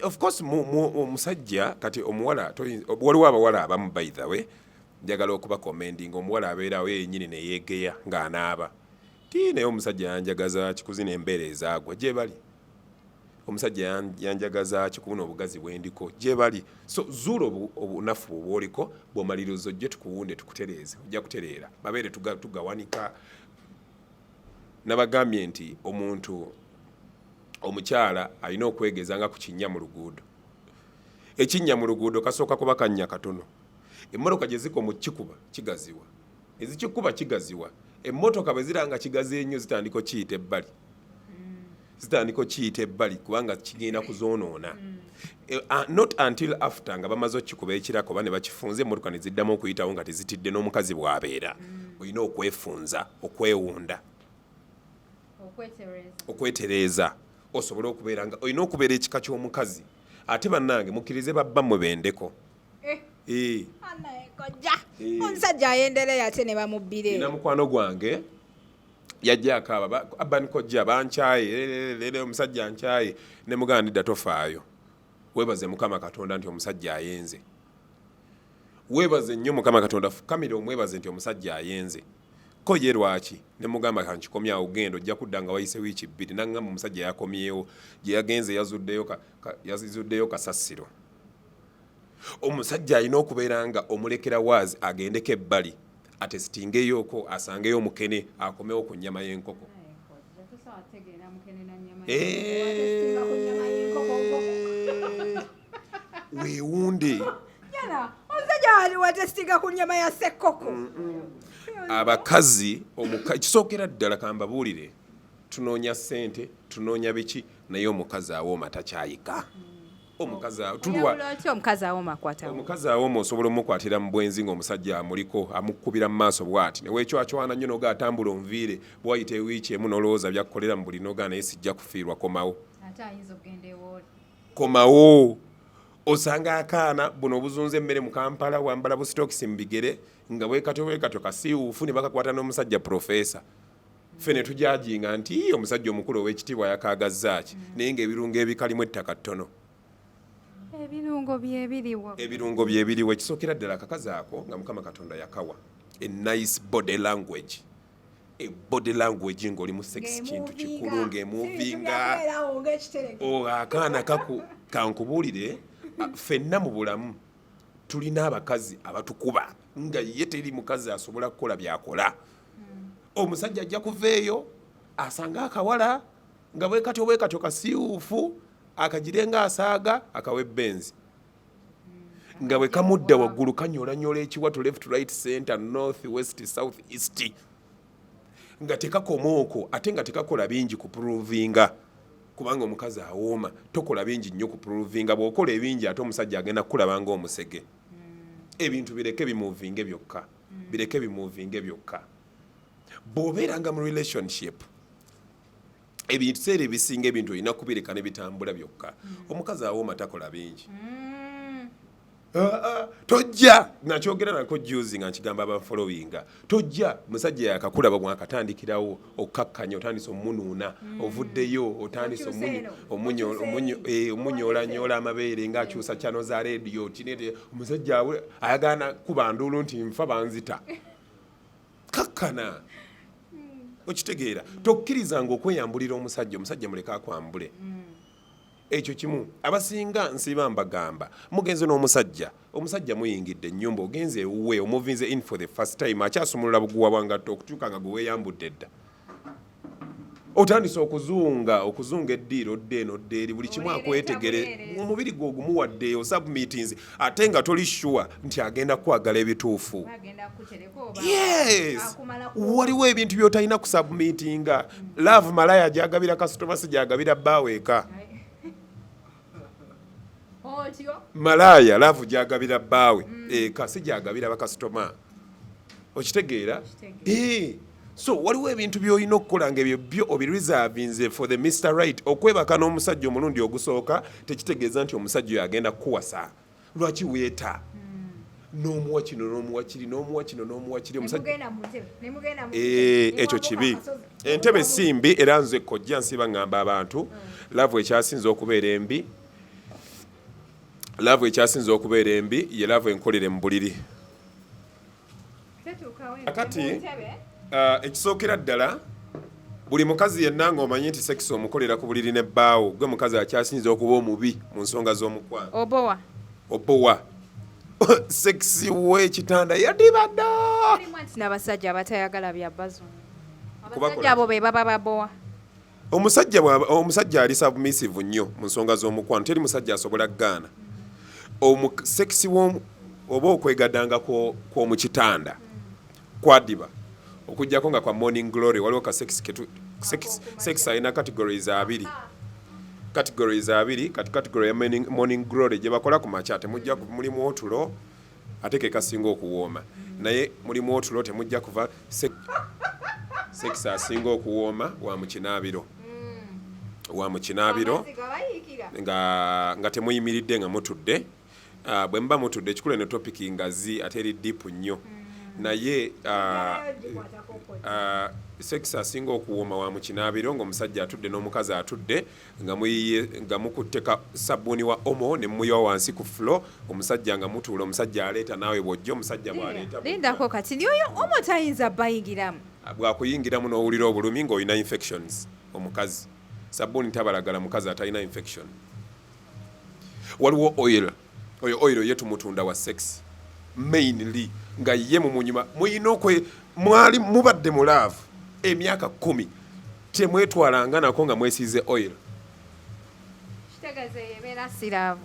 Speaker 1: of course omusajja kati omuwala waliwo abawala abamu by the way njagala okuba commending omuwala abeerawo yennyini neyeegeya ng'anaaba ti naye omusajja yanjagaza kikuzina embeera ezaagwa gye bali omusajja yanjagaza kikubuna obugazi bwendiko gye bali so zuula obunafu bwoliko bw'omalirizo ojje tukuwunde tukutereeze ojja kutereera babeere tugawanika nabagambye nti omuntu omukyala alina okwegeza nga ku kinnya mu luguudo ekinnya mu luguudo kasooka kuba kannya katono emmotoka gye ziko mu kikuba kigaziwa ezikikuba kigaziwa emmotoka bwe ziranga kigazi ennyo zitandika okiyita ebbali kubanga kigenda kuzoonoona not until after nga bamaze okikuba ekirako ba ne bakifunza emmotoka ne ziddamu okuyitawo nga tezitidde n'omukazi bw'abeera olina okwefunza okwewunda okwetereeza osobola okubeera nga olina okubeera ekika ky'omukazi ate bannange mukkirize babbammwe bendeko
Speaker 2: omusajja ayendereyo ate ne bamubbire
Speaker 1: na mukwano gwange yajja akaaba abanikojja bankyaye lero omusajja ankyaye ne mugandidda tofaayo weebaze Mukama Katonda nti omusajja ayenze weebaze nnyo Mukama Katonda fukamira omwebaze nti omusajja ayenze ko ye lwaki ne mugamba kankikomyawo ogenda ojja kudda nga wayise wiiki 2 nangamba omusajja yakomyewo gye yagenze yazuddeyo kasasiro omusajja alina okubeera nga omulekera waazi agendeko ebbali atesitingeyoko asangeyo omukene akomewo ku nnyama y'enkoko weewunde
Speaker 2: omusajja wali watesitinga ku nnyama ya ssekkoko
Speaker 1: abakazi kisookera ddala kambabuulire tunoonya ssente tunoonya biki naye omukazi awooma takyayika
Speaker 2: omukazi
Speaker 1: awooma osobola omukwatira mu bwenzi ng'omusajja amuliko amukubira mu maaso bw'ati neweekywakywana nnyo noga atambula onviire bwayita ewiiki emu nolowooza byakukolera mu buli noga naye sijja kufiirwa komawo osanga akaana buno obuzunza emmere mu Kampala wambala busitokisi mu bigere nga bwekatyo kasiiwuufu ne bakakwata n'omusajja profesa ffe ne tujajinga nti omusajja omukulu ow'ekitiibwa yakaagazzaaki naye ng'ebirungo ebikalimu ettaka ttono ebirungo byebiriwo ekisookera ddala akakazi ako nga Mukama Katonda yakawa a nice body language ng'oli mu sex kintu kikulu ng'emuvinga akaana kankubuulire ffenna mu bulamu tulina abakazi abatukuba nga ye teri mukazi asobola kukola byakola omusajja ajja kuveeyo asanga akawala nga bwekatyo kasiiwuufu akagirenga asaaga akawa ebbenzi nga bwe kamudda waggulu kanyolanyola ekiwato left right center north west south east nga tekakoma okwo ate nga tekakola bingi kupuruvinga kubanga omukazi awooma tokola bingi nnyo kupuruvinga bw'okola ebingi ate omusajja agenda kukulaba ng'omusege ebintu bireke bimuvinge byokka bireke bimuvinge byokka bw'obeeranga mu relationship ebiseera ebisinga ebintu olina kubireka ne bitambula byokka omukazi awooma takola bingi tojja nakyogera nako juzi nga nkigamba abafolowinga tojja musajja yakakulaba bwakatandikirawo okkakkanya otandise omunuuna ovuddeyo otandise omunyolanyola amabeere ngaakyusa kyano za rediyo kinete omusajja ayagana kuba nduulu nti nfa banzita kakkana okitegeera tokkirizanga okweyambulira omusajja muleka akwambule ekyo kimu abasinga nsiba mbagamba mugenze n'omusajja muyingidde ennyumba ogenze ewuwe omuvinze in for the first time akyasumulula buguwa bwangatta okutuuka nga gwe weeyambudde dda otandise okuzunga eddiiro odde eno ddeeri buli kimu akwetegere omubiri gwe ogumuwadde osubmeetings ate nga toli sure nti agenda kukwagala ebituufu yes waliwo ebintu by'otalina kusubmeetinga love malaya gyagabira kasitoma si gyagabira bbaaweeka malaya laavu gyagabira bbaawe eka si gyagabira bakasitoma okitegeera so waliwo ebintu by'olina okukola nga ebyo byo obireservinze for the Mr. Right okwebaka n'omusajja omulundi ogusooka tekitegeeza nti omusajja oyo agenda kukuwasa lwaki weeta n'omuwa kino n'omuwa kiri ekyo kibi entebe simbi era nze kojja nsiba ngamba abantu laavu ekyasinze okubeera embi ye laavu enkolere mu buliri akati ekisookera ddala buli mukazi yenna ng'omanyi nti sekisi omukolera ku buliri n'ebbaawo gwe mukazi akyasinza okuba omubi mu nsonga z'omukwano obowa sekisi w'ekitanda yadibadda
Speaker 2: n'abasajja abatayagala byabazungu abasajja abo be baba babowa
Speaker 1: omusajja ali submissive nnyo mu nsonga z'omukwano teri musajja asobola kugaana sekisi oba okwegaddanga kw'omukitanda kwadiba okujjako nga kwa morning glory waliwo ka sex alina categories abiri kati category ya morning glory gye bakola ku makya temujja mulimu otulo ate ke kasinga okuwooma naye mulimu otulo temujja kuva sex asinga okuwooma wa mukinaabiro nga temuyimiridde nga mutudde bwe muba mutudde ekikulu eno topiki ngazi ate eri dipu nnyo naye sex asinga okuwooma wa mukinaabiro ng'omusajja atudde n'omukazi atudde nga mukutteka sabbuuni wa omo ne muyiwa wansi ku flo omusajja nga mutuula omusajja aleeta naawe bw'ojja omusajja bw'aleeta
Speaker 2: lindako kati nioyo omo tayinza bayingiramu
Speaker 1: bw'akuyingiramu n'owulira obulumi ng'olina infections omukazi sabbuuni tabalagala mukazi atalina infection waliwo oil oyo oil ye tumutunda wa sex mainly nga ye mumunyuma muyina mwali mubadde mu love emyaka 10 temwetwalanga nako nga mwesiize oil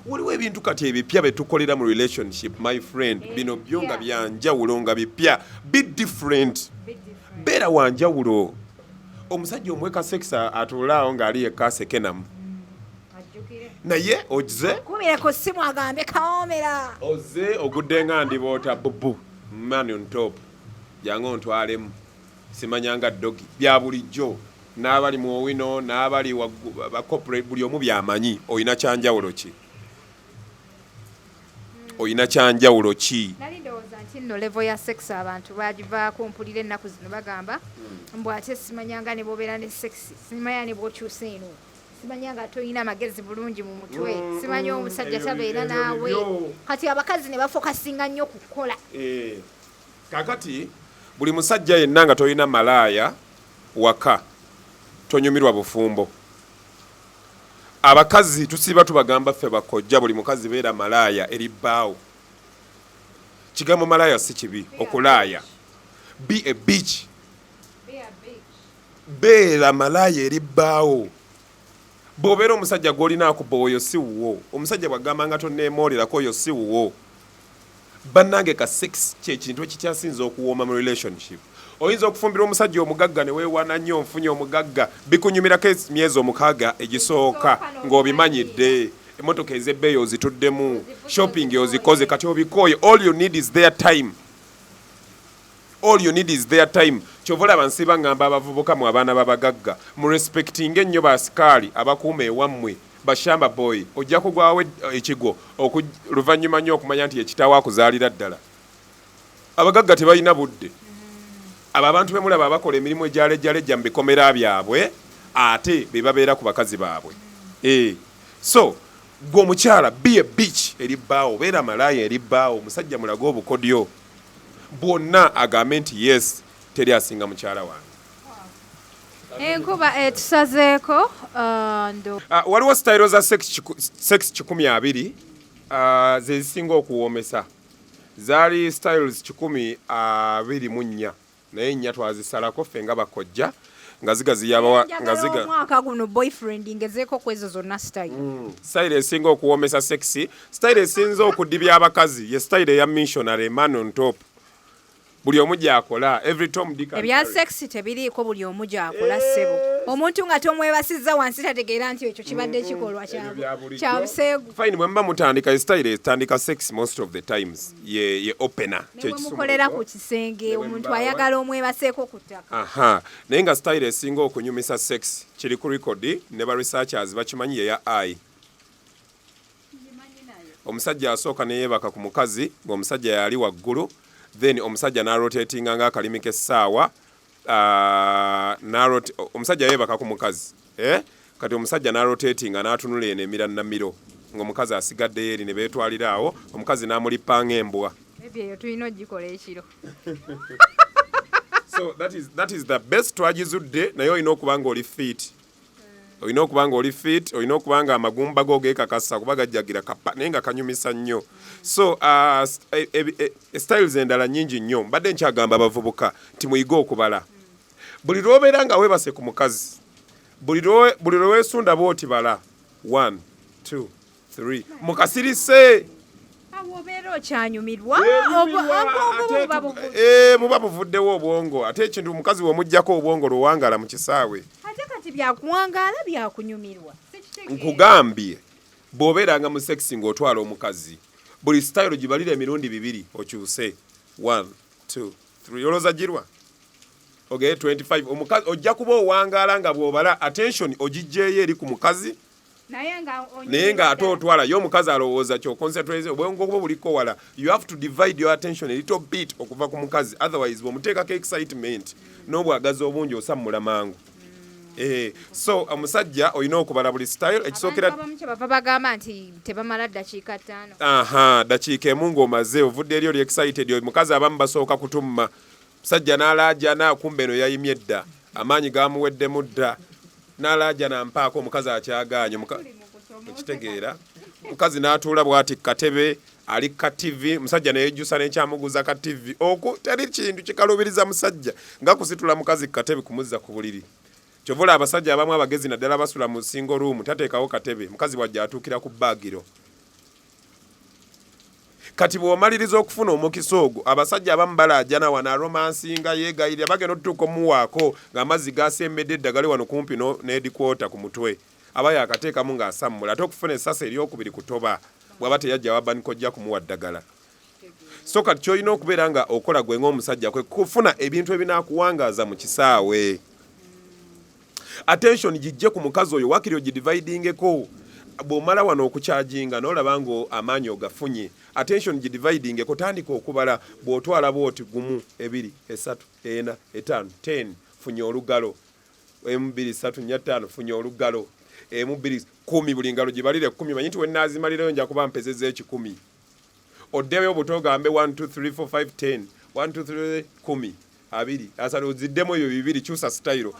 Speaker 1: waliwo ebintu kati ebipya betukolera mu relationship my friend bino byo nga byanjawulo nga bipya be different beera wanjawulo omusajja omweka sex atulaawo ng'ali yekaasekenamu naye
Speaker 2: kumireko simu agambe kaomera
Speaker 1: oze ogudde nga ndiboota bubu man on top jangu ontwalemu simanyanga dogi bya bulijjo n'abali mu owino n'abali bacorporate buli omu byamanyi oyina kyanjawulo ki
Speaker 2: nali ndowooza nti nno level ya sex abantu bagivaako mpulira ennaku zino bagamba mbw ate simanyanga ne bobeera ne sex simanya ne bw'okyusa eno simanyanga toyina magezi bulungi mu mutwe simanya omusajja tabeera naawe kati abakazi ne bafokasinga nnyo ku kukola
Speaker 1: kakati buli musajja yenna nga toyina malaaya waka tonyumirwa bufumbo abakazi tusiba tubagamba ffe bakojja buli mukazi beera malaaya eri bbaawo kigambo malaaya si kibi okulaaya be a bitch beera malaaya eri bbaawo bw'obeera omusajja gw'olina akuba oyo si wuwo omusajja bw'agamba nga tonneemoolerako oyo si wuwo bannange ka sex kyekintu ekikyasinza okuwooma mu relationship. Oyinza okufumbira omusajja omugagga ne weewaana nnyo nfunye omugagga bikunyumirako emyezi 6 egisooka ng'obimanyidde. Emotoka ez'ebbeeyi ozituddemu, shopping ozikoze, kati obikooye. All you need is their time. All you need is their time. Kyovola bansiba ngamba abavubuka mu abaana b'abagagga mu respecting ennyo basikaali abakuuma ewammwe bashamba boy ojja kugwawo ekigo luvannyuma nnyo okumanya nti ekitaawo akuzaalira ddala. Abagagga tebalina budde. Abo abantu be mulaba abakola emirimu egyalejjalejja mu bikomera byabwe ate be babeera ku bakazi baabwe. So gwe omukyala be a bitch eri bbaawo, beera malaaya eri bbaawo, omusajja mulaga obukodyo bwonna agambe nti yes teri asinga mukyala wange.
Speaker 2: Enkuba tusazeeko
Speaker 1: waliwo style za sex 12 ze zisinga okuwoomesa. Zaali styles 24 naye nnya twazisalako ffe nga bakojja nga zigaziyabawa nga ziga
Speaker 2: omwaka guno boyfriend ngezeeko kwezo zonna style.
Speaker 1: Style esinga okuwoomesa sexy, style esinza okudibya abakazi ye style eya missionary man on top. Buli omu gy'akola every Tom Dick
Speaker 2: ebya sexy tebiriiko buli omu gy'akola ssebo. Omuntu nga tomwebasizza wansi tategeera nti ekyo kibadde kikolwa kya buseegu.
Speaker 1: Fine, bwe muba mutandika style etandika sex most of the times ye opener
Speaker 2: mukolera ku kisenge omuntu ayagala omwebaseeko ku ttaka.
Speaker 1: Naye nga style esinga okunyumisa sex kiri ku record ne ba researchers bakimanyi ye ya eye. Omusajja asooka ne yeebaka ku mukazi ng'omusajja yali waggulu, then omusajja n'arotatinga ng'akalimi k'essaawa. Omusajja yeebaka ku mukazi, kati omusajja n'arotatinga n'atunula eno emirannamiro ng'omukazi asigaddeyo eri ne beetwalira awo, omukazi n'amulippa ng'embwa.
Speaker 2: Ebyo tulina ogikola ekiro.
Speaker 1: So that is the best twagizudde, naye olina okuba ng'oli fit. Olina okuba ng'oli fit, olina okuba nga amagumba go geekakasa kuba gajjagira kapa naye nga kanyumisa nnyo. So styles endala nnyingi nnyo. Mbadde nkyagamba abavubuka nti muyige okubala. Buli lw'obeera nga weebase ku mukazi, buli lwe weesunda bw'oti bala 1 2 3 mukasirise.
Speaker 2: Obeera okyanyumirwa
Speaker 1: buba buvuddewo obwongo. Ate ekintu omukazi w'omuggyako obwongo luwangala mu kisaawe.
Speaker 2: Ate kati byakuwangaala byakunyumirwa.
Speaker 1: Nkugambye bw'obeeranga mu sexy ng'otwala omukazi, buli style gibalira emirundi 2 okyuse 1 2 3 olooza girwa ogeye 25. Omukazi ojja kuba owangaala nga bw'obala attention ogijjeeyo eri ku mukazi naye nga ate otwala yo omukazi alowooza kyo concentrate obwongo bwo buliko wala. You have to divide your attention a little bit okuva ku mukazi, otherwise bw'omuteekako excitement n'obwagazi obungi osammula mangu. So omusajja olina okubala buli style ekisookera
Speaker 2: bava bagamba nti tebamala ddakiika 5.
Speaker 1: Dakiika emu ng'omaze ovudde eri oli excited. Omukazi abamu basooka kutumma, musajja n'alaaja n'akumba eno yayimye dda, amaanyi gamuweddemu dda, n'alaaja n'ampaako omukazi akyagaanye ekitegeera. Mukazi n'atuula bw'ati katebe ali ka TV, musajja neyejusa n'ekyamuguza ka TV. Teri kintu kikalubiriza musajja nga kusitula mukazi katebe kumuzza ku buliri. Kyovula abasajja abamu abagezi naddala basula mu single room tateekawo katebe, mukazi wajja atuukira ku baagiro. Kati bw'omaliriza okufuna omukisa ogwo, abasajja abamu balaajana wano aromansinga yeegayirira bagenda otutuuka omuwaako ng'amazzi gasembedde eddagala wano kumpi n'edikwota ku mutwe. Aba yaakateekamu ng'asammula ate okufuna essasa eryokubiri kutoba bw'aba teyajja wabba kojja kumuwa ddagala. So kati ky'olina okubeera nga okola gwe ng'omusajja kwe kufuna ebintu ebinaakuwangaaza mu kisaawe. Attention gijje ku mukazi oyo wakiri ogidividingeko. Bw'omala wano okukyajinga n'olaba ngo amaanyi ogafunye, attention gidividingeko, tandika okubala bw'otwala bw'oti 1 2 3 4 5 10 funye olugalo, 1 2 3 4 5 funye olugalo, 1 2 10 buli ngalo gibalire 10. Manyi nti wenaazimalirayo nja kuba mpezeza 10. Oddeyo obuto gambe 1 2 3 4 5 10 1 2 3 10 2 asala oziddemu ebyo 2 kyusa style.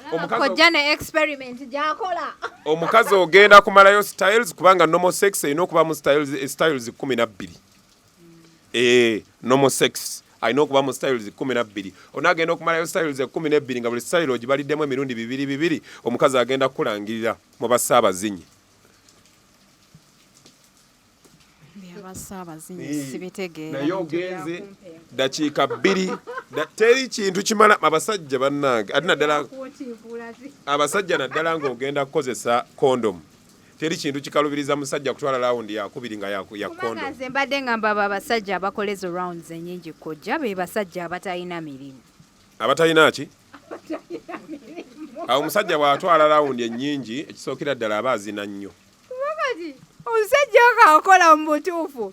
Speaker 1: Omukazi ogenda kumalayo styles kubanga normal sex erina okuba mu styles 12. Normal sex alina okuba mu styles 12. Onaagenda okumalayo styles 12 nga buli style ogibaliddemu emirundi 2 omukazi agenda kukulangirira mu bassaabazinyi. naye ogenze dakiika 2 teri kintu kimala abasajja bannange ate naddala abasajja naddala ng'ogenda kukozesa kondomu teri kintu kikalubiriza musajja kutwala lawundi yakubiri nga ya kondomu.
Speaker 2: Nze mbadde ngamba abo abasajja abakoleza rounds ennyingi kojja be basajja abatalina mirimu.
Speaker 1: Abatalina ki? Awo omusajja bw'atwala lawundi ennyingi ekisookera ddala aba azina nnyo.
Speaker 2: Omusajja akakola mu butuufu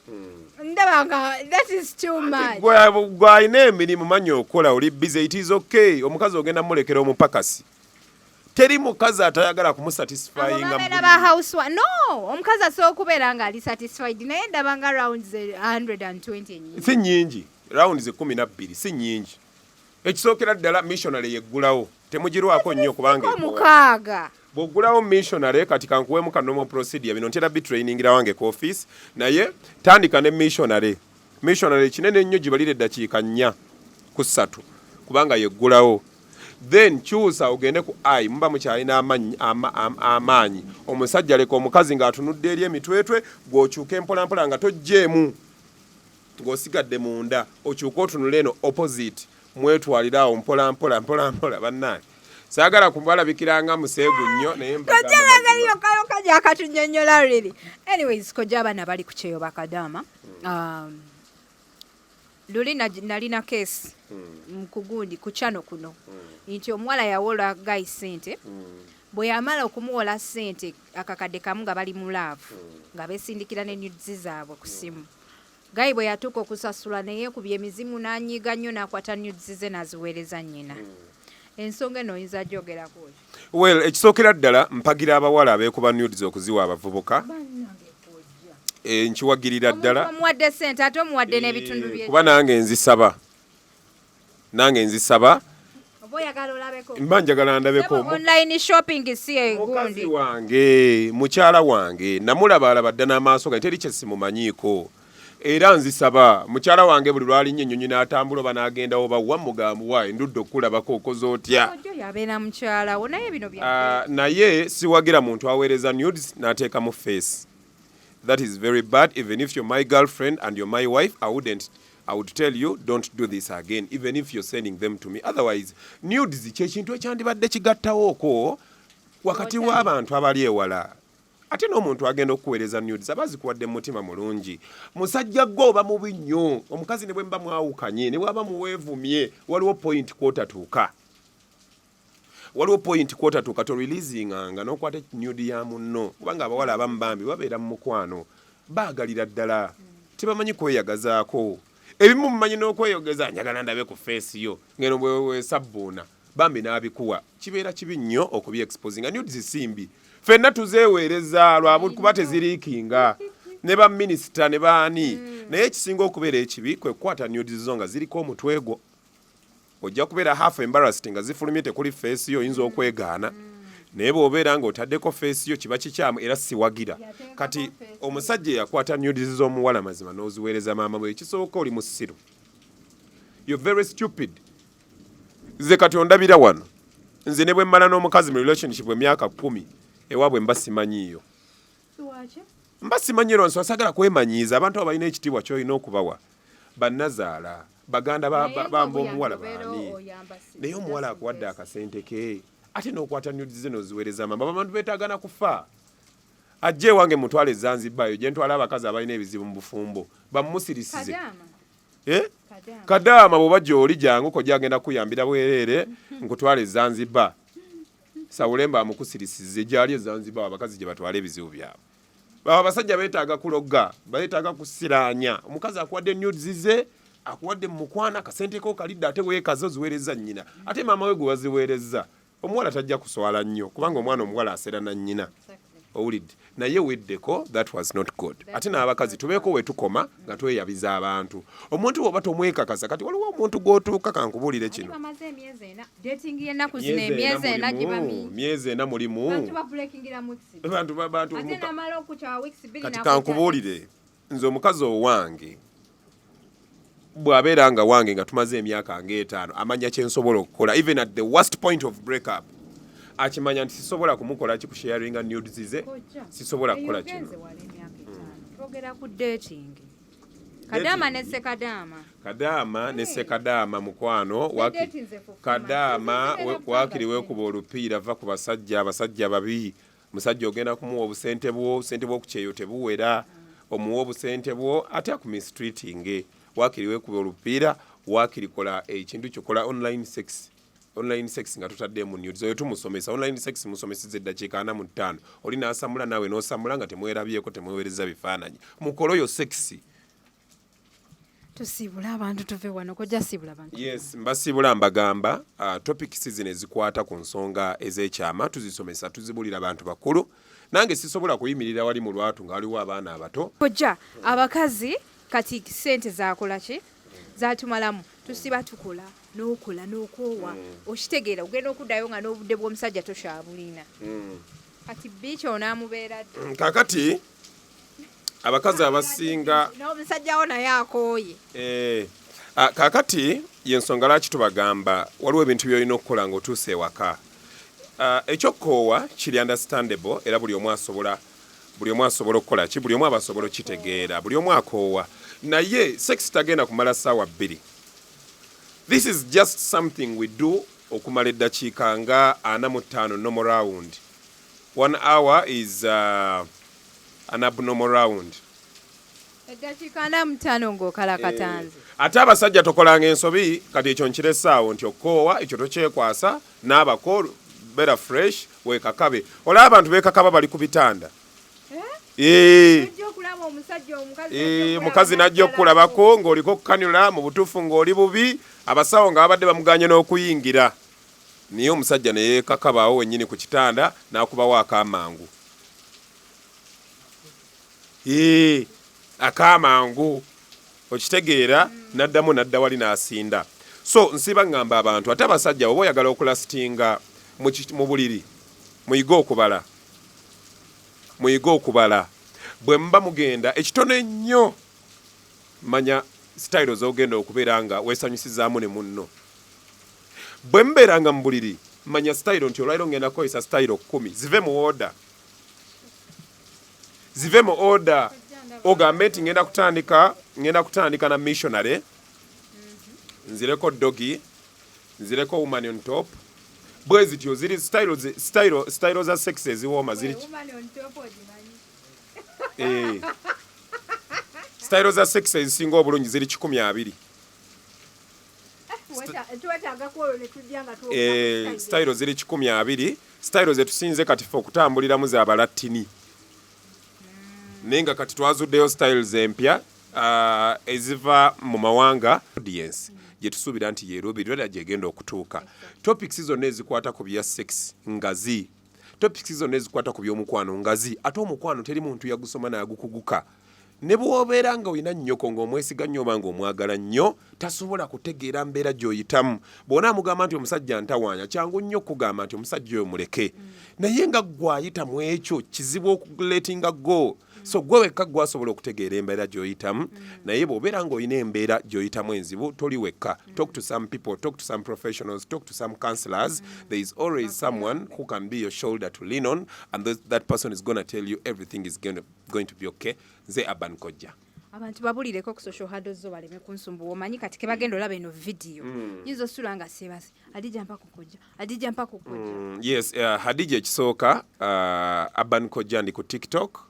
Speaker 2: ndaba nga that is too much.
Speaker 1: Gwe alina emirimu manyi okukola oli busy, it is okay. Omukazi ogenda mulekera omupakasi. Teri mukazi atayagala kumusatisfyinga
Speaker 2: no omukazi asobola okubeera nga ali satisfied naye ndaba nga rounds 120 ennyingi.
Speaker 1: Si nnyingi rounds 12 si nnyingi. Ekisookera ddala missionary yeggulawo temugirwako nnyo kubanga
Speaker 2: omukaaga
Speaker 1: bw'oggulawo missionary kati kankuweemu ka normal procedure bino ntera bitrainingira wange ku office naye tandika ne missionary kinene nnyo gibalire eddakiika 4 ku 3 kubanga yeggulawo then kyusa ogende ku ai muba mukyalina amaanyi omusajja leka omukazi ng'atunudde eri emitwetwe gw'okyuka empolampola nga tojjeemu ng'osigadde munda okyuka otunula eno opposite mwetwalira awo mpolampola bannange saagala kubalabikira nga museegu nnyo naye
Speaker 2: kojalagalyokayoka gyakatunyonnyola really. Anyways kojja abaana bali ku kyeyo bakadaama luli nalina keesi mukugundi ku kyano kuno nti omuwala yawola gayi ssente bwe yamala okumuwola ssente akakadde kamu nga bali mu laavu nga beesindikira n'enyuzi zaabwe ku simu gayi bwe yatuuka okusasula naye kubya emizimu n'anyiiga nnyo n'akwata nyuzi ze n'aziweereza nnyina. Ensonga eno oyinza gyogerako ki?
Speaker 1: Well, ekisookera ddala mpagira abawala abeekuba nudes okuziwa abavubuka nkiwagirira ddala
Speaker 2: omuwadde ssente ate omuwadde n'ebitundu bye
Speaker 1: kuba nange nzisaba
Speaker 2: oba oyagala olabeko
Speaker 1: mba njagala ndabeko
Speaker 2: online shopping si egundi
Speaker 1: mukazi wange mukyala wange namulabaalaba dda n'amaaso ga teri kye simumanyiiko era nzisaba mukyala wange buli lwali nnyo ennyonyi n'atambula oba n'agenda oba wa mugambo wa endudde okulabako okoze otya
Speaker 2: yabeera mukyalawo naye bino
Speaker 1: naye siwagira muntu aweereza nudes n'ateeka mu face. That is very bad. Even if you're my girlfriend and you're my wife, I would tell you don't do this again, even if you're sending them to me. Otherwise, nudes kyekintu ekyandibadde kigattawooko wakati w'abantu abali ewala. Ate n'omuntu agenda okuweereza nudes aba azikuwadde mu mutima mulungi. Musajja gwe oba mubi nnyo. Omukazi ne bwe mba mwawukanye ne bw'aba muweevumye waliwo point kwotatuuka. Toreleasinganga n'okwata nude ya munno kubanga abawala abamu bambi babeera mu mukwano baagalira ddala tebamanyi kweyagazaako ebimu mumanyi n'okweyogeza njagala ndabe ku face yo ngeno bwesabbuuna bambi n'abikuwa kibeera kibi nnyo okubi exposinga nudes simbi ffenna tuzeeweereza lwakuba teziriikinga ne baminisita ne baani naye ekisinga okubeera ekibi kwe kukwata nudes zo nga ziriko omutwe gwo ojja kubeera half embarrassed nga zifulumye tekuli face yo oyinza okwegaana naye bw'obeera ng'otaddeko face yo kiba kikyamu era siwagira kati omusajja yakwata nudes z'omuwala mazima n'oziweereza maama bwe ekisooka oli musiru you're very stupid. Nze kati ondabira wano nze ne bwe mmala n'omukazi mu relationship emyaka 10 ewaabwe mba simanyiiyo mba simanyiiro nsonga sagala kwemanyiiza abantu abo balina ekitiibwa ky'olina okubawa bannazaala baganda bamba omuwala baani naye omuwala akuwadde akasente ke ate n'okwata nudes ze n'oziweereza mama abantu beetaagana kufa ajje wange mutwale Zanzibar yo gye ntwala abakazi abalina ebizibu mu bufumbo bamusirisize kadaama bw'oba gy'oli jangu ko gyagenda kuyambira bwereere nkutwale Zanzibar sawulemba amukusirisize gyali Zanzibar abakazi gye batwala ebizibu byabwe abasajja beetaaga kulogga beetaaga kusiraanya omukazi akuwadde nudes ze akuwadde Mukwano akasente ko kalidde ate weekazo ziweereza nnyina ate maama we gwe waziweereza omuwala tajja kuswala nnyo kubanga omwana omuwala aseera na nnyina owulidde naye weddeko that was not good ate n'abakazi tubeeko we tukoma nga tweyabiza abantu omuntu bw'oba tomwekakasa kati waliwo omuntu gw'otuuka kankubuulire kino myezi ena mulimu kati kankubuulire nze omukazi owange bw'abeera nga wange nga tumaze emyaka nga 5 amanya kye nsobola okukola even at the worst point of break up akimanya nti sisobola kumukola kikusharinga nudes ze sisobola kukola kino
Speaker 2: twogera ku dating Kadama ne Sekadama.
Speaker 1: Kadama ne Sekadama mukwano Kadama wakiri wekuba olupiira va ku basajja babi musajja ogenda kumuwa obusente bwo ku kyeyo tebuwera omuwa obusente bwo ate akumistreating wakiri wekuba olupiira wakiri kola ekintu kyokola online sex nga tutadde mu news oyo tumusomesa online sex musomesezza eddakiika 45 oli n'asamula nawe n'osamula nga temwerabyeko temwewereza bifaananyi mukoloyo sex
Speaker 2: tusibula abantu tuve wano kojja sibula abantu
Speaker 1: yes mbasibula mbagamba topics zino ezikwata ku nsonga ez'ekyama tuzisomesa tuzibulira abantu bakulu nange sisobola kuyimirira wali mu lwatu nga waliwo abaana abato
Speaker 2: kojja abakazi kati sente zakola ki zatumalamu tusiba tukola n'okoowa okitegeera ogenda okuddayo nga n'obudde bw'omusajja tokyabulina kati biiki onaamubeera
Speaker 1: kakati abakazi abasinga
Speaker 2: n'omusajjawo naye akooye
Speaker 1: kakati yensonga lwaki tubagamba waliwo ebintu by'olina okukola ng'otuuse ewaka ekyokoowa kiri understandable era buli omu asobola okukola ki buli omu aba asobola okitegeera buli omu akoowa naye sex tagenda kumala ssaawa 2 this is just something we do okumala eddakiika nga 45 normal round 1 hour is an abnormal round
Speaker 2: eddakiika 45 ng'okala katanzi
Speaker 1: ate abasajja tokolanga ensobi kati ekyo nkiressaawo nti okoowa ekyo tokyekwasa n'abako better fresh weekakabe olaba abantu beekakaba bali ku bitanda omukazi najja okukulabako ng'oliko kukanula mu butuufu ng'oli bubi abasawo nga babadde bamuganye n'okuyingira naye omusajja ne yeekakabaawo wennyini ku kitanda n'akubawo akamangu akamangu okitegeera nadda wali n'asinda so nsiba ngamba abantu ate abasajja oba oyagala okulasitinga mu buliri muyige okubala bwe muba mugenda ekitono ennyo manya sitayiro z'ogenda okubeera nga weesanyusizaamu ne munno bwe mubeera nga mu buliri manya sitayiro nti olwaliro ngenda kukozesa sitayiro 10 zive mu order ogambe nti ngenda kutandika na missionary nzireko dogi nzireko woman on top bwe zityo ziri style za sex eziwooma ziri style za sex ezisinga obulungi ziri 12 style ziri 12 style zetusinze kati fe okutambuliramu za balatini nenga kati twazuddeyo styles empya eziva mu mawanga audience gyetusuubira nti yeeruubirirwa gyegenda okutuuka topics zonna ezikwata ku bya sex ngazi topics zonna ezikwata ku by'omukwano ngazi ate omukwano teri muntu yagusoma nagukuguka ne bw'obeera nga olina nnyoko ng'omwesiga nnyo oba ng'omwagala nnyo tasobola kutegeera mbeera gy'oyitamu bw'ona amugamba nti omusajja ntawaanya kyangu nnyo okugamba nti omusajja oyo muleke naye nga gw'ayitamu ekyo kizibu okuletinga go so gwe wekka gwasobola okutegeera embeera gy'oyitamu naye bw'obeera ng'olina embeera gy'oyitamu enzibu toli wekka talk to some people, talk to some professionals, talk to some counselors. There is always someone who can be your shoulder to lean on and that person is going to tell you everything is going to be okay. Nze Aban Kojja
Speaker 2: abantu babulireko ku social handles zo baleme kunsumbuwa omanyi kati ke bagenda olaba eno video yinza osula nga sebasi Hadija mpaka kujja
Speaker 1: yes Hadija ekisooka Aban Kojja ndi ku TikTok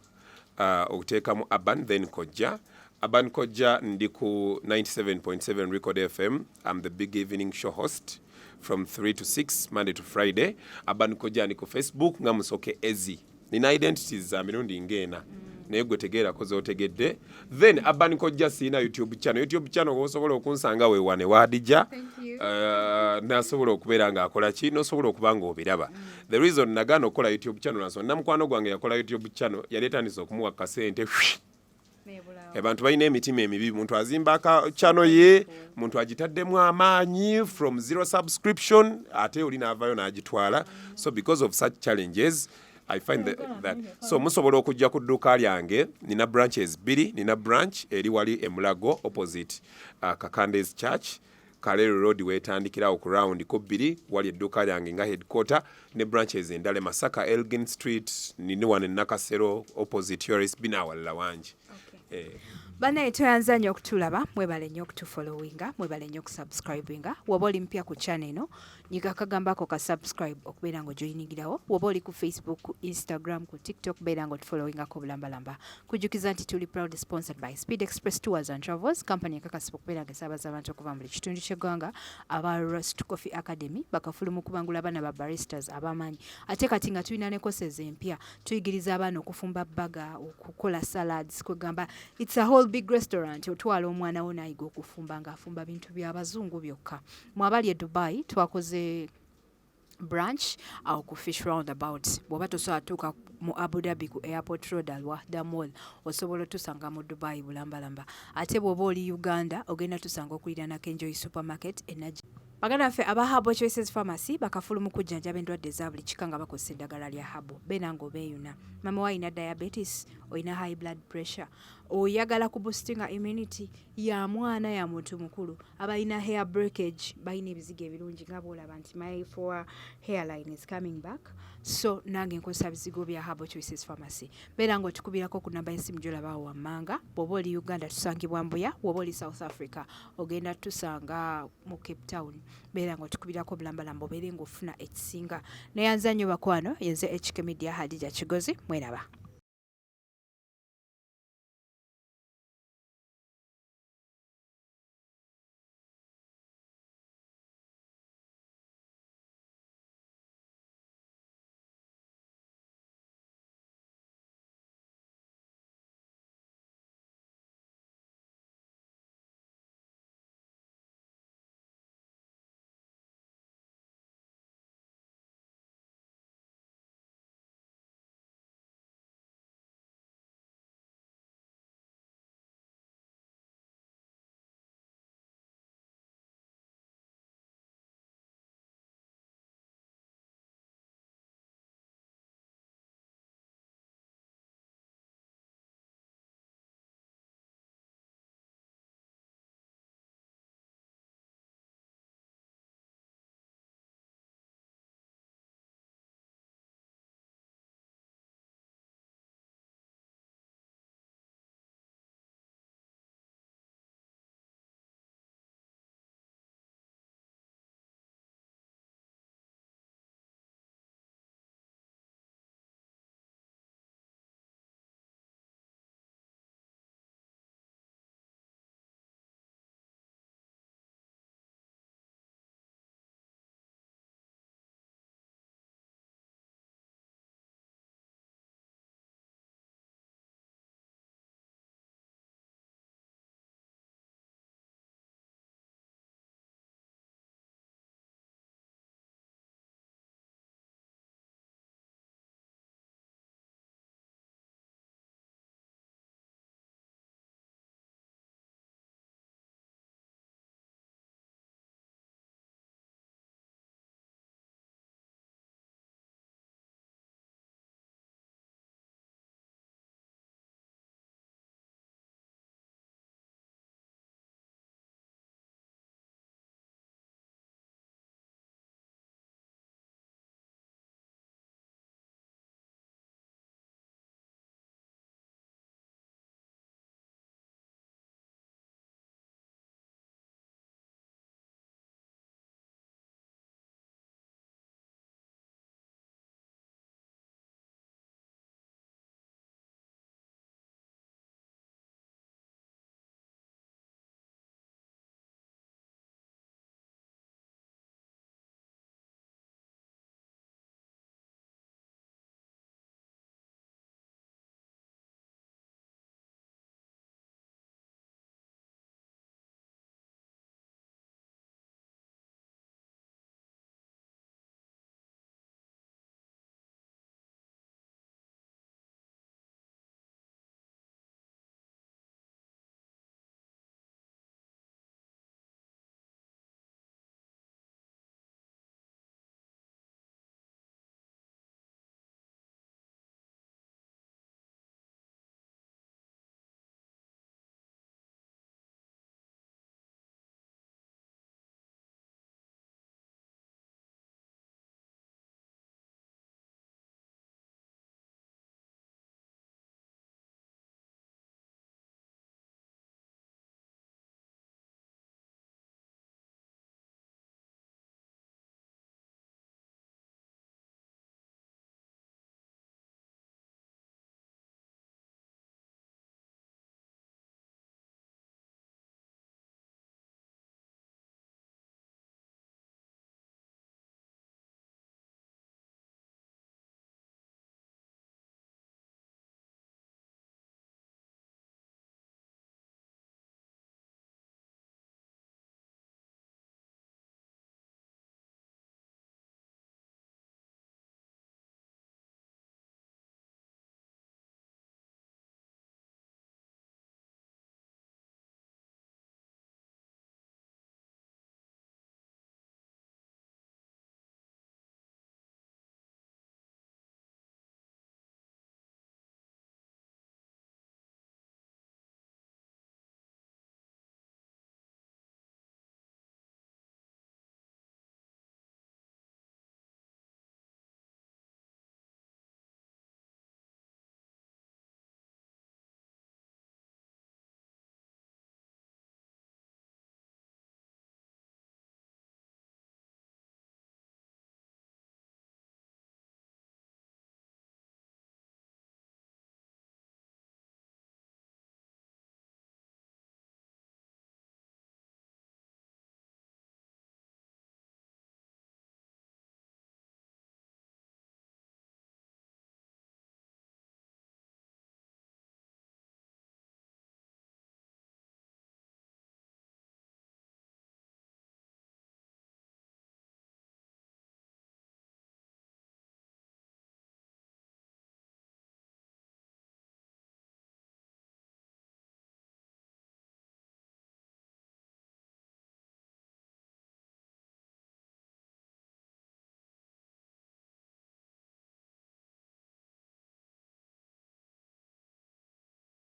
Speaker 1: okuteekamu Aban then Kojja Aban Kojja ndi ku 97.7 Record FM. I'm the big evening show host from 3 to 6 Monday to Friday. Aban Kojja ndi ku Facebook nga Musoke Ezi nina identities za mirundi ngena naye gwe tegeera ko zootegedde then Aban Kojja siina YouTube channel osobola okunsanga weewane wa Hadija nasobola okubeera nga akola ki nosobola okuba nga obiraba the reason nagaana okukola YouTube channel naso namukwano gwange yakola YouTube channel yaleetandisa okumuwa kasente abantu balina emitima emibi muntu azimba channel ye muntu agitaddemu amaanyi from 0 subscription ate oli naavayo n'agitwala so because of such challenges I find that so musobola okujja ku dduuka lyange nina branches 2 nina branch eri wali Emulago opposite Kakande's Church Kalero Road wetandikirawo ku round ko 2 wali edduuka lyange nga headquarter ne branches endale Masaka Elgin Street nini wane Nakasero opposite Yoris Binawalla wangi
Speaker 2: Banaye toyanza nnyo okutulaba, mwebale nnyo okutufollowinga, mwebale nnyo okusubscribinga. Woba oli mpya ku channel eno, nyiga akagamba ako ka subscribe okubeera ng'ojoyiningirawo. Woba oli ku Facebook, ku Instagram, ku TikTok, beera ng'otufollowingako bulambalamba. Kujjukiza nti tuli proud sponsored by Speed Express Tours and Travels, company ekakasiba okubeera ng'esaabaza abantu okuva mu buli kitundu ky'eggwanga, aba Roast Coffee Academy, bakafulumu kubangula abaana ba baristas ab'amaanyi. Ate kati nga tulina ne courses empya, tuyigiriza abaana okufumba baga, okukola salads, kwegamba it's a whole big restaurant. Otwala omwana wo n'ayiga okufumba ng'afumba bintu by'abazungu byokka. Mwabali e Dubai twakoze branch awo ku fish roundabout. Bw'oba tosobola tuuka mu Abu Dhabi ku airport road Al-Wahda Mall, osobola tusanga mu Dubai bulambalamba. Ate bw'oba oli Uganda ogenda tusanga okuliraana Kenjoy supermarket Energy. Baganda ffe aba Herbal Choices Pharmacy bakafulumu kujjanjaba endwadde eza buli kika nga bakozesa eddagala lya Herbal. Beera ng'obeeyuna. Mama wa ayina diabetes, oyina high blood pressure, oyagala ku boostinga immunity, ya mwana ya muntu mukulu, abayina hair breakage, bayina ebizigo ebirungi nga bw'olaba nti my for hairline is coming back. So nange nkozesa bizigo bya Herbal Choices Pharmacy. Beera ng'otukubirako ku namba y'essimu gy'olaba awo wammanga. Bw'oba oli Uganda tusangibwa Mbuya, bw'oba oli South Africa ogenda tusanga mu Cape Town. Beera ng'otukubirako bulambalamba obeere ng'ofuna ekisinga. Neyanza nnyo bakwano, yenze HK Media Hadija Kigozi, mweraba.